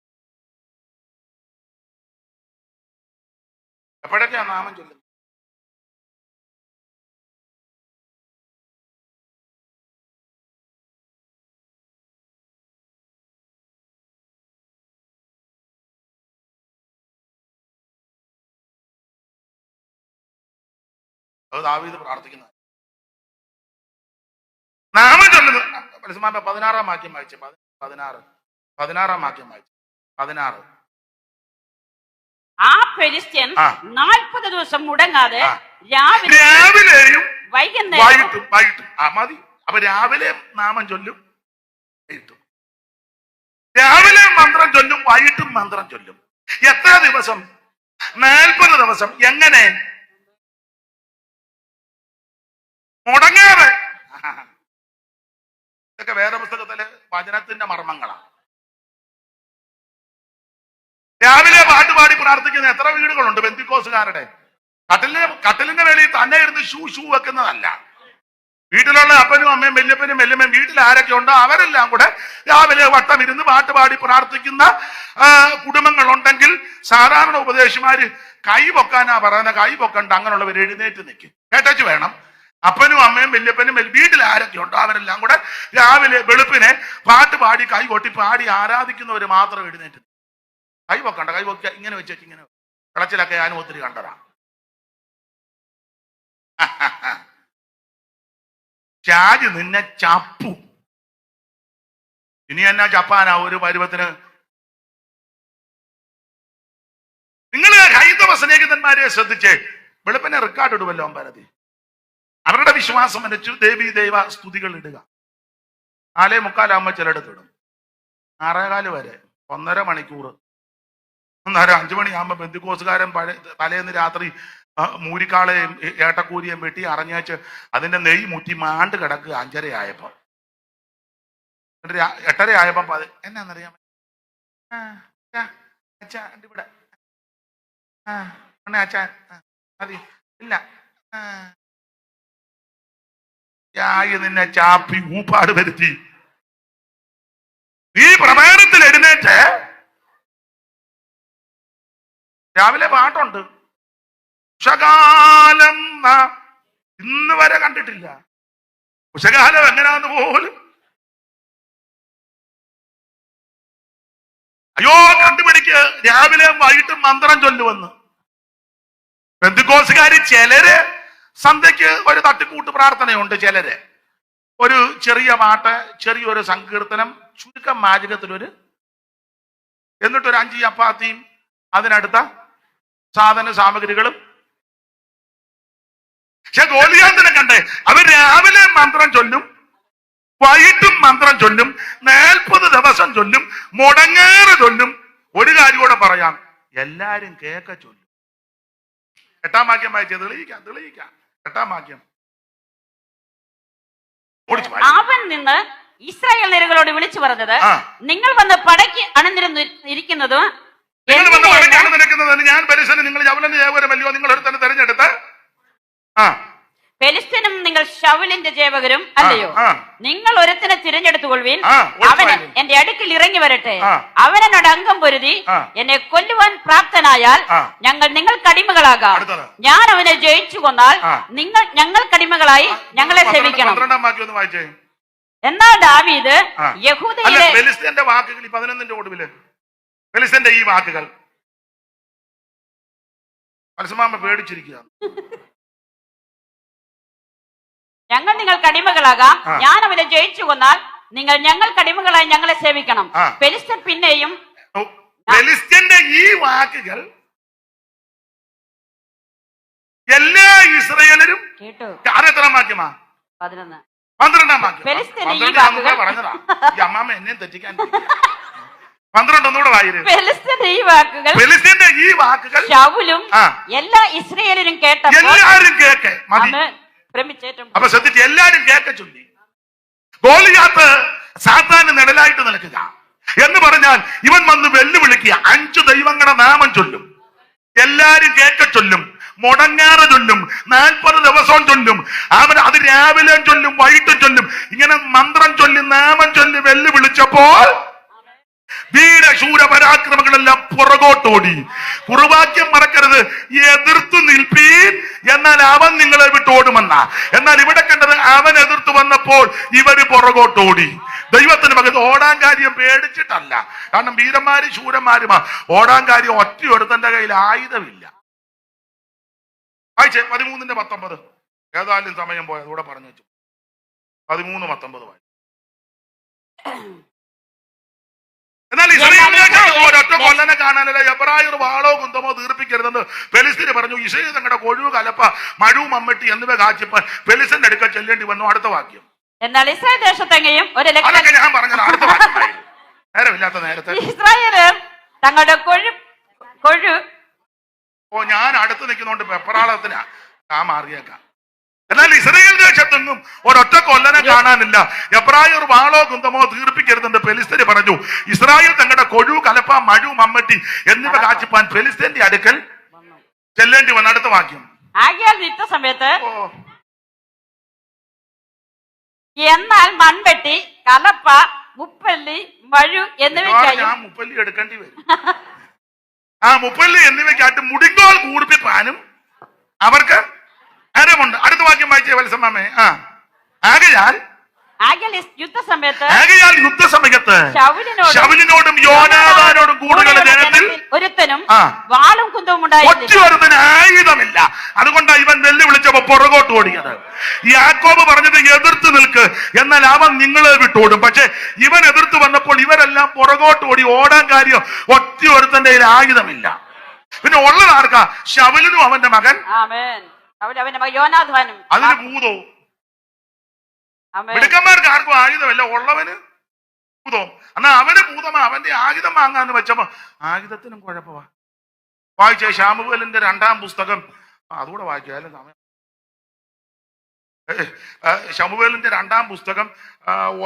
എപ്പോഴൊക്കെയാ നാമം ചൊല്ലുന്നത്? അത് ദാവീദ് പ്രാർത്ഥിക്കുന്നത് നാമം ചൊല്ലുന്നത്. 16-ാം വാക്യം വായിച്ചു. 16-ാം വാക്യം വായിച്ചു. 16. ആ ഫെലിസ്ത്യൻ 40 ദിവസം മുടങ്ങാതെ രാവിലെയും വൈകുന്നേരത്തും വൈകിട്ടും മതി. അപ്പൊ രാവിലെ നാമം ചൊല്ലും, വൈകിട്ടും രാവിലെ മന്ത്രം ചൊല്ലും, വൈകിട്ടും മന്ത്രം ചൊല്ലും. എത്ര ദിവസം? 40 ദിവസം. എങ്ങനെ? മുടങ്ങാതെ. ഇതൊക്കെ വേദപുസ്തകത്തിലെ വചനത്തിന്റെ മർമ്മങ്ങളാണ്. രാവിലെ പാട്ടുപാടി പ്രാർത്ഥിക്കുന്ന എത്ര വീടുകളുണ്ട് പെന്തിക്കോസുകാരുടെ? കട്ടിലിന്റെ വേളയിൽ തന്നെ ഇരുന്ന് ഷൂ വെക്കുന്നതല്ല. വീട്ടിലുള്ള അപ്പനും അമ്മയും വല്യപ്പനും വല്യമ്മയും വീട്ടിൽ ആരൊക്കെ ഉണ്ടോ അവരെല്ലാം കൂടെ രാവിലെ വട്ടം ഇരുന്ന് പാട്ടുപാടി പ്രാർത്ഥിക്കുന്ന കുടുംബങ്ങളുണ്ടെങ്കിൽ സാധാരണ ഉപദേശിമാര് കൈ പൊക്കാനാ പറയുന്ന. കൈ പൊക്കണ്ട, അങ്ങനെയുള്ളവർ എഴുന്നേറ്റ് നിൽക്കും. കേട്ടു വേണം. അപ്പനും അമ്മയും വല്യപ്പനും വീട്ടിൽ ആരൊക്കെ ഉണ്ടോ അവരെല്ലാം കൂടെ രാവിലെ വെളുപ്പിനെ പാട്ടുപാടി കൈ കൊട്ടി പാടി ആരാധിക്കുന്നവര് മാത്രം എഴുന്നേറ്റ്. കൈ പൊക്കണ്ട, കൈ പൊക്ക ഇങ്ങനെ വെച്ചേക്ക്. ഇങ്ങനെ കളച്ചിലൊക്കെ ഞാനും ഒത്തിരി കണ്ടതാ. ചാജ് നിന്നെ ചപ്പു. ഇനി എന്നാ ചപ്പാനാ ഒരു പരുവത്തിന്? നിങ്ങൾ ഹൈന്ദവ സ്നേഹിതന്മാരെ ശ്രദ്ധിച്ച് വെളുപ്പിനെ റെക്കോർഡ് ഇടുമല്ലോ അമ്പലത്തിൽ. അവരുടെ വിശ്വാസം അനുസരിച്ച് ദേവീ ദൈവ സ്തുതികൾ ഇടുക. 4:45 ചിലയിടത്തിടും. 6:15 വരെ 1.5 മണിക്കൂർ. 5 മണിയാകുമ്പോ ബന്ധുക്കോസുകാരൻ തലേന്ന് രാത്രി മൂരിക്കാളെയും ഏട്ടക്കൂരിയും വെട്ടി അറിഞ്ഞേച്ച് അതിന്റെ നെയ് മുറ്റി മാണ്ട് കിടക്കുക. 5:30 ആയപ്പോ 8:30 ആയപ്പോ എന്നാന്നറിയാം അച്ഛാ ഇവിടെ അച്ഛാ മതി ഇല്ല നിന്നെ ചാപ്പി ഊപ്പാട് വരുത്തി. ഈ പ്രമാണത്തിൽ എഴുന്നേറ്റ് രാവിലെ പാട്ടുണ്ട്. ഉഷകാലം ഇന്ന് വരെ കണ്ടിട്ടില്ല. ഉഷകാലം എങ്ങനെയാന്ന് പോലും അയ്യോ കണ്ടുപിടിക്ക്. രാവിലെ വൈകിട്ടും മന്ത്രം ചൊല്ലുവന്ന് പെന്തിക്കോസുകാര് ചിലര് സന്ധ്യക്ക് ഒരു തട്ടിക്കൂട്ട് പ്രാർത്ഥനയുണ്ട്. ചിലര് ഒരു ചെറിയ പാട്ട്, ചെറിയൊരു സങ്കീർത്തനം, ചുരുക്കം മാജികത്തിലൊരു, എന്നിട്ടൊരു 5 ചപ്പാത്തിയും അതിനടുത്ത സാധന സാമഗ്രികളും. പക്ഷെ ഗോലിയാത്തിനെ കണ്ടേ, അവർ രാവിലെ മന്ത്രം ചൊല്ലും, വൈകിട്ടും മന്ത്രം ചൊല്ലും, 40 ദിവസം ചൊല്ലും, മുടങ്ങാതെ ചൊല്ലും. ഒരു കാര്യം കൂടെ പറയാം, എല്ലാരും കേക്ക ചൊല്ലും. 8-ാം വാക്യം വായിച്ചത് തെളിയിക്കാം. 8-ാം വാക്യം. അവൻ നിന്ന് ഇസ്രായേൽ നിരകളോട് വിളിച്ചു പറഞ്ഞത്, നിങ്ങൾ വന്ന് പടയ്ക്ക് അണിനിരന്നിരിക്കുന്നതും ഞാൻ പരിസരം നിങ്ങൾ യവനന്റെ ജേവകരമല്ലയോ നിങ്ങൾ ഒരുത്തന്നെ തെരഞ്ഞെടുത്ത് ഫെലിസ്ത്യനും നിങ്ങൾ ശൗലിന്റെ ജേവകരും അല്ലയോ? നിങ്ങൾ ഒരുത്തിനെ തിരഞ്ഞെടുത്തുകൊള്ളുവിൻ, അവന് എന്റെ അടുക്കിൽ ഇറങ്ങി വരട്ടെ. അവൻ എന്നോട് അംഗം പൊരുതി എന്നെ കൊല്ലുവാൻ പ്രാപ്തനായാൽ ഞങ്ങൾ നിങ്ങൾക്ക് അടിമകളാകാം. ഞാൻ അവനെ ജയിച്ചു കൊന്നാൽ നിങ്ങൾ ഞങ്ങൾക്കടിമകളായി ഞങ്ങളെ സേവിക്കണം. എന്നാൽ ദാവീദ് യഹൂദയിലെ ഫെലിസ്ത്യന്റെ വാക്കുകൾ 11-ന്റെ ഒടുവില് ഫെലിസ്ത്യന്റെ ഈ വാക്കുകൾ പരസ്യമാമ പേടിച്ചിരിക്കുക. ഞങ്ങൾ നിങ്ങൾക്ക് അടിമകളാകാം. ഞാൻ അവനെ ജയിച്ചു കൊന്നാൽ നിങ്ങൾ ഞങ്ങൾക്ക് അടിമകളായി ഞങ്ങളെ സേവിക്കണം. ഫെലിസ്ത്യൻ പിന്നെയും ഫെലിസ്ത്യന്റെ ഈ വാക്കുകൾ എല്ലാ ഇസ്രായേലരും കേട്ടു. 11-ാം വാക്യമാ 12-ാം വാക്യം. ഫെലിസ്ത്യന്റെ ഈ വാക്കുകൾ പറഞ്ഞതാ. ഈ അമ്മാമ എന്നെ തെറ്റിക്കാൻ 12 ഒന്നുകൂടെ വായിര്. ഫെലിസ്ത്യന്റെ ഈ വാക്കുകൾ ശൗലും എല്ലാ ഇസ്രായേലരും കേട്ടപ്പോൾ എല്ലാരും കേക്കെ മതി. ഭ്രമിച്ചേറ്റം. അപ്പൊ ശ്രദ്ധിച്ച് എല്ലാരും കേക്ക ചൊല്ലി. ഗോലിയാത്ത് സാത്താന് നിഴലായിട്ട് നിൽക്കുക എന്ന് പറഞ്ഞാൽ ഇവൻ വന്ന് വെല്ലുവിളിക്കുക. 5 ദൈവങ്ങളുടെ നാമം ചൊല്ലും, എല്ലാരും കേൾക്ക ചൊല്ലും, മുടങ്ങാതെ ചൊല്ലും, 40 ദിവസവും ചൊല്ലും. അവൻ അത് രാവിലെ ചൊല്ലും, വൈകിട്ടും ചൊല്ലും. ഇങ്ങനെ മന്ത്രം ചൊല്ലി നാമം ചൊല്ലി വെല്ലുവിളിച്ചപ്പോൾ വീരശൂര പരാക്രമങ്ങളെല്ലാം പുറകോട്ടോടി. കുറുവാക്യം മറക്കരുത്, എതിർത്തു നിൽപ്പീൻ എന്നാൽ അവൻ നിങ്ങളെ വിട്ട് ഓടുമെന്ന. എന്നാൽ ഇവിടെ കണ്ടത് അവൻ എതിർത്തു വന്നപ്പോൾ ഇവര് പുറകോട്ടോടി. ദൈവത്തിന് പകരം ഓടാൻ കാര്യം പേടിച്ചിട്ടല്ല, കാരണം വീരന്മാരും ശൂരന്മാരുമാ. ഓടാൻ കാര്യം ഒറ്റയൊരുത്തന്റെ കയ്യിൽ ആയുധമില്ല. വായിച്ചേ 13:19. ഏതായാലും സമയം പോയത് കൂടെ പറഞ്ഞു വെച്ചു. 13:19 വായി. എന്നാൽ ഇസ്രായേലിലേക്ക് ഒരൊറ്റ കൊല്ലനെ കാണാനല്ല, എബ്രായർ വാളോ കുന്തമോ തീർപ്പിക്കരുതെന്ന് ഫെലിസ്തീന് പറഞ്ഞു. ഇസ്രായേൽ തങ്ങളുടെ കൊഴുവ്, കലപ്പ, മഴു, മമ്മട്ടി എന്നിവ കാച്ചിപ്പാൻ ഫെലിസ്തീന്റെ അടുക്കൽ ചെല്ലേണ്ടി വന്നു. അടുത്ത വാക്യം. എന്നാൽ ഇസ്രായേൽ ദേശത്തെങ്ങയും അതൊക്കെ ഞാൻ പറഞ്ഞത് അടുത്ത വാക്യം. നേരമില്ലാത്ത നേരത്തെ ഇസ്രായേലർ തങ്ങളുടെ കൊഴു ഞാൻ അടുത്ത് നിൽക്കുന്നോണ്ട് പെപ്പറാളത്തിനാ ഞാൻ മാറിയേക്കാം. എന്നാൽ ഇസ്രായേൽ ദേശത്തെങ്ങും ഒരൊറ്റ കൊല്ലനെ കാണാനില്ല. എബ്രായർ വാളോ കുന്തമോ തീർപ്പിക്കരുതെന്ന് ഫെലിസ്തീന് പറഞ്ഞു. ഇസ്രായേൽ തങ്ങളുടെ കൊഴു, കലപ്പ, മഴു, മമ്മട്ടി എന്നിവ കാച്ചിപ്പാൻ ഫെലിസ്തീന്റെ അടുക്കൽ ചെല്ലേണ്ടി വന്നു. അടുത്ത വാക്യം. ആകയാൽ യുദ്ധസമയത്ത് എന്നാൽ മൺവെട്ടി, കലപ്പ, മുപ്പല്ലി, മഴു എന്നിവയ്ക്കായി ഞാൻ മുപ്പല്ലി എടുക്കേണ്ടി വരും. ആ മുപ്പല്ലി എന്നിവയ്ക്കായിട്ട് മുടിങ്കോൽ കൂർപ്പിപ്പാനും അവർക്ക് നേരമുണ്ട്. അടുത്ത വാക്യം വായിച്ചേ വത്സമ്മേ. ആകയാൽ യുദ്ധസമയത്ത് ശൗലിനോടും യോനാഥാനോടും കൂടുകളുടെ ജനത്തിൽ ഒരുത്തനും വാളും കുന്തവും ഒറ്റയൊരുത്തന് ആയുധമില്ല. അതുകൊണ്ടാണ് ഇവൻ വെല്ലുവിളിച്ചപ്പോ പുറകോട്ട് ഓടിയത്. യാക്കോബ് പറഞ്ഞത് എതിർത്ത് നിൽക്ക് എന്നാൽ അവൻ നിങ്ങളെ വിട്ടോടും. പക്ഷെ ഇവൻ എതിർത്ത് വന്നപ്പോൾ ഇവരെല്ലാം പുറകോട്ട് ഓടി. ഓടാൻ കാര്യം ഒറ്റയൊരുത്തന്റെ കയ്യിൽ ആയുധമില്ല. പിന്നെ ഉള്ളത് ആർക്കാ? ശൗലിനും അവന്റെ മകൻ യോനാഥാനും. അതിന് ഭൂതവും. മിടുക്കന്മാർക്ക് ആർക്കും ആയുധമല്ല, ഉള്ളവന് ഭൂതവും. എന്നാ അവന് ഭൂതമാ, അവന്റെ ആയുധം വാങ്ങാന്ന് വെച്ചപ്പോ ആയുധത്തിനും കുഴപ്പമാ. വായിച്ചേ ശമൂവേലിന്റെ 2-ാം പുസ്തകം. അതുകൂടെ വായിച്ചാലും സമയം. ശമൂവേലിന്റെ 2-ാം പുസ്തകം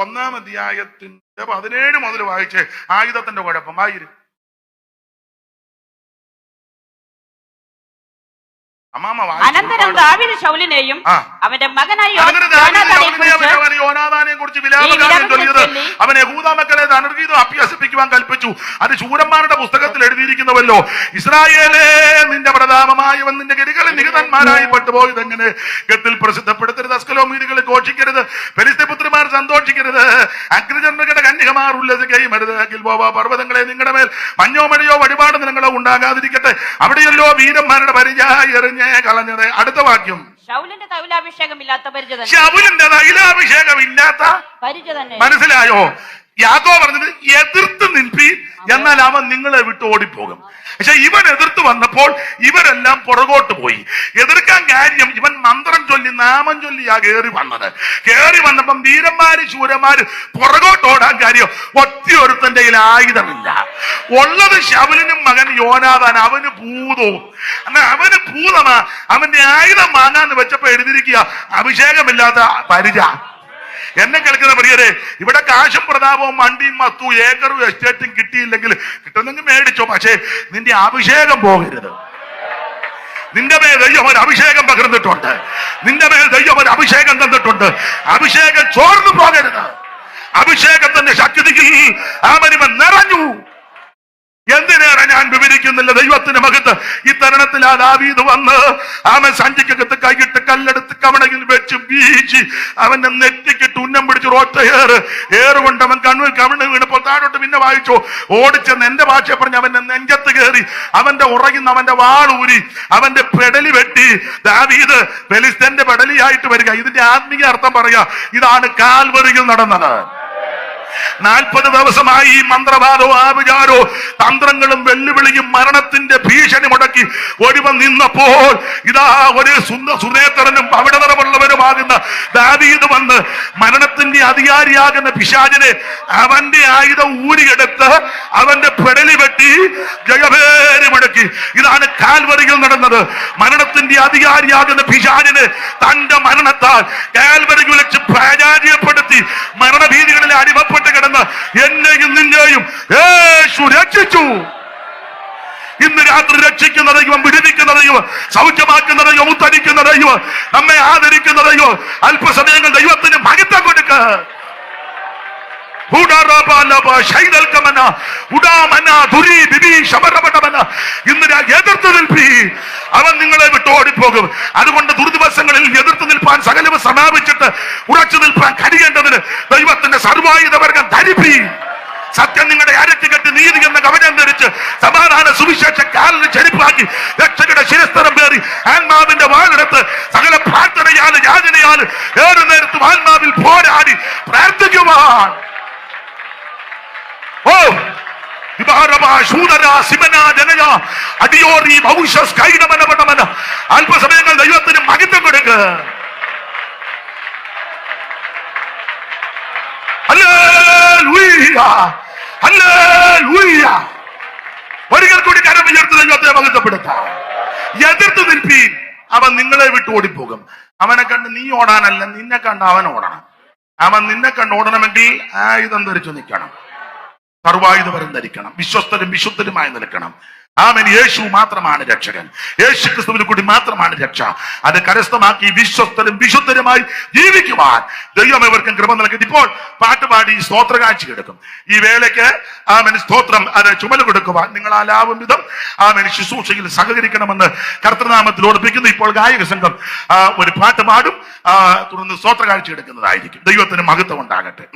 1-ാം അധ്യായത്തിന്റെ 17 മുതൽ വായിച്ചേ. ആയുധത്തിന്റെ കുഴപ്പം വായിരു. അനന്തരം ദാവീദ് ശൗലിനെയും അവന്റെ മകനായ യോനാഥാനെ കുറിച്ച് വിലാപഗാനം ചൊല്ലിയത് അവൻ യഹൂദ മക്കളെ ധനുർഗീതം അഭ്യസിപ്പിക്കുവാൻ കൽപ്പിച്ചു. അത് ശൂരന്മാരുടെ പുസ്തകത്തിൽ എഴുതിയിരിക്കുന്നുവല്ലോ. ഇസ്രായേലേ, നിന്റെ പ്രതാപമായവൻ നിന്റെ ഗിരികളിൽ നിഹിതന്മാരായി പെട്ടുപോയത് എങ്ങനെ? ഗത്തിൽ പ്രസിദ്ധപ്പെടുത്തരുത്, അസ്കലോമീനുകളിൽ ഘോഷിക്കരുത്, ഫെലിസ്ത്യപുത്രിമാർ സന്തോഷിക്കരുത്, അഗ്നിജന്മകളുടെ കന്യകമാർ ഉല്ലസിക്കുകയുമരുത്. ഗിൽബോവ പർവ്വതങ്ങളെ നിങ്ങളുടെ മേൽ മഞ്ഞോ മഴയോ വഴിപാട് നിങ്ങളോ ഉണ്ടാകാതിരിക്കട്ടെ. അവിടെയല്ലോ വീരന്മാരുടെ പരിചയം എറിഞ്ഞ് കളഞ്ഞത്. അടുത്ത വാക്യം. ശൗലിന്റെ തൈലാഭിഷേകമില്ലാത്ത പരിച തന്നെ. മനസ്സിലായോ? യാക്കോബ് പറഞ്ഞത് എതിർത്ത് നിൽപ്പി എന്നാൽ അവൻ നിങ്ങളെ വിട്ട് ഓടിപ്പോകും. പക്ഷെ ഇവൻ എതിർത്ത് വന്നപ്പോൾ ഇവരെല്ലാം പുറകോട്ട് പോയി. എതിർക്കാൻ കാര്യം ഇവൻ മന്ത്രം ചൊല്ലി നാമം ചൊല്ലിയാ കയറി വന്നത്. കയറി വന്നപ്പം വീരന്മാര് ശൂരന്മാര് പുറകോട്ട് ഓടാൻ കാര്യം ഒറ്റയൊരുത്തന്റെ കയ്യിൽ ആയുധമില്ല. ഉള്ളത് ശൗലിനും മകൻ യോനാഥാൻ. അവന് ഭൂതവും. എന്നാൽ അവന് ഭൂതമാ. അവന്റെ ആയുധം വാങ്ങാന്ന് വെച്ചപ്പോ എഴുതിയിരിക്കുക അഭിഷേകമില്ലാത്ത പരിച. എന്നെ കേൾക്കുന്ന പ്രിയരെ, ഇവിടെ കാശും പ്രതാപവും വണ്ടിയും മത്തും ഏക്കറും എസ്റ്റേറ്റും കിട്ടിയില്ലെങ്കിൽ കിട്ടുന്നെങ്കിൽ മേടിച്ചോ. പക്ഷേ നിന്റെ അഭിഷേകം പോകരുത്. നിന്റെ മേൽ ദൈവം ഒരു അഭിഷേകം പകർന്നിട്ടുണ്ട്. നിന്റെ മേൽ ദൈവം ഒരു അഭിഷേകം തന്നിട്ടുണ്ട്. അഭിഷേകം ചോർന്നു പോകരുത്. അഭിഷേകത്തിന്റെ ശക്തിയിൽ അവനിവൻ നിറഞ്ഞു. എന്തിനേറെ ഞാൻ വിവരിക്കുന്നില്ല. ദൈവത്തിന് മകത്ത് ഈ തരുണത്തിൽ ആ ദാവീദ് വന്ന് അവൻ സഞ്ചിക്കകത്ത് കൈയിട്ട് കല്ലെടുത്ത് കവണയിൽ വെച്ച് വീശി അവന്റെ നെറ്റിക്കിട്ട് ഉന്നം പിടിച്ച് ഒറ്റ ഏറുകൊണ്ട് അവൻ കണ്ണിൽ കവിണ് വീണപ്പോൾ താഴോട്ട് പിന്നെ വായിച്ചോ ഓടിച്ചെന്ന് എന്റെ ഭാഷ പറഞ്ഞ് അവന്റെ നെഞ്ചത്ത് കയറി അവന്റെ ഉറയുന്ന അവന്റെ വാളൂരി അവന്റെ പെടലി വെട്ടി. ദാവീദ് ഫെലിസ്ത്യന്റെ പെടലിയായിട്ട് വരിക. ഇതിന്റെ ആത്മീയ അർത്ഥം പറയാ, ഇതാണ് കാൽവരിയിൽ നടന്നത്. 40 ദിവസമായി ഈ മന്ത്രവാദവും ആഭിചാരോ തന്ത്രങ്ങളും വെല്ലുവിളിയും മരണത്തിന്റെ ഭീഷണി മുടക്കി ഒരുവൻ നിന്നപ്പോൾ ഇതാ ഒരു സുനേത്രനും അവിടെ നിറമുള്ളവരുമാകുന്ന ദാവീദ് വന്ന് മരണത്തിന്റെ അധികാരിയാകുന്ന പിശാചിനെ അവന്റെ ആയുധം ഊരിയെടുത്ത് അവന്റെ പെടലി വെട്ടി ജയഭേരി മുടക്കി. ഇതാണ് കാൽവറിയിൽ നടന്നത്. മരണത്തിന്റെ അധികാരിയാകുന്ന പിശാചിനെ തന്റെ മരണത്താൽ കാൽവറിയിൽ വെച്ച് പരാജയപ്പെടുത്തി മരണഭീതികളിൽ അടിമപ്പെട്ട് കിടന്ന് എന്നെയും നിന്നെയും യേശു രക്ഷിച്ചു. ഇന്ന് രാത്രി രക്ഷിക്കുന്ന ദൈവം, വിടുവിക്കുന്ന ദൈവം, സൗഖ്യമാക്കുന്ന ദൈവം, ഉദ്ധരിക്കുന്ന ദൈവം, നമ്മെ ആദരിക്കുന്ന ദൈവം. അല്പസമയങ്ങൾ ദൈവത്തിന് മഹത്വം കൊടുക്ക. ഇന്ന് എതിർത്ത് നിൽപ്പി, അവൻ നിങ്ങളെ വിട്ട് ഓടിപ്പോകും. അതുകൊണ്ട് ദുർദിവസങ്ങളിൽ എതിർത്ത് നിൽപ്പാൻ സകലവും സമാപിച്ചിട്ട് ഉറച്ചു നിൽപ്പാൻ കഴിയേണ്ടതിന് ദൈവത്തിന്റെ സർവായുധവർഗം ധരിപ്പി. സത്യം നിങ്ങളുടെ അരറ്റി കെട്ടി നീതി എന്ന കവചം ധരിച്ച് സമാധാന സുവിശേഷ കാലിന് ചെരുപ്പാക്കി രക്ഷകരുടെ ശിരസ്തരം പേറി ആത്മാവിന്റെ വാളെടുത്ത് സകല പ്രാർത്ഥനയാല് യാചനയാല് ഏറെ നേരത്തും ആത്മാവിൽ പോരാടി പ്രാർത്ഥിക്കുവാൻ. ഓ അല്പസമയങ്ങൾ ദൈവത്തിന് മഹത്വം കൊടുക്കുക. ഒരിക്കൽ കൂടി കരം ഉയർത്തി ദൈവത്തെ മഹത്വപ്പെടുത്താം. എതിർത്ത് നിൽപ്പീൻ, അവൻ നിങ്ങളെ വിട്ട് ഓടിപ്പോകും. അവനെ കണ്ട് നീ ഓടാനല്ല, നിന്നെ കണ്ട് അവൻ ഓടണം. അവൻ നിന്നെ കണ്ട് ഓടണമെങ്കിൽ ആയുധം ധരിച്ചു നിൽക്കണം, സർവായുധവരം ധരിക്കണം, വിശ്വസ്തരും വിശുദ്ധരുമായി നിൽക്കണം. ആമേൻ. യേശു മാത്രമാണ് രക്ഷകൻ. യേശു ക്രിസ്തുവിനെ കൂടി മാത്രമാണ് രക്ഷ. അത് കരസ്ഥമാക്കി വിശ്വസ്തരും വിശുദ്ധരുമായി ജീവിക്കുവാൻ ദൈവം ഇവർക്കും കൃപ നൽകി. ഇപ്പോൾ പാട്ടുപാടി സ്തോത്ര കാഴ്ച എടുക്കും. ഈ വേലയ്ക്ക് ആമേൻ സ്തോത്രം അത് ചുമല് കൊടുക്കുവാൻ നിങ്ങൾ ആലാവും വിധം ആമേൻ ശുശ്രൂഷയിൽ സഹകരിക്കണമെന്ന് കർത്തൃനാമത്തിൽ ഓർപ്പിക്കുന്നു. ഇപ്പോൾ ഗായക സംഘം ഒരു പാട്ട് പാടും, തുടർന്ന് സ്തോത്ര കാഴ്ച എടുക്കുന്നതായിരിക്കും. ദൈവത്തിന് മഹത്വം ഉണ്ടാകട്ടെ.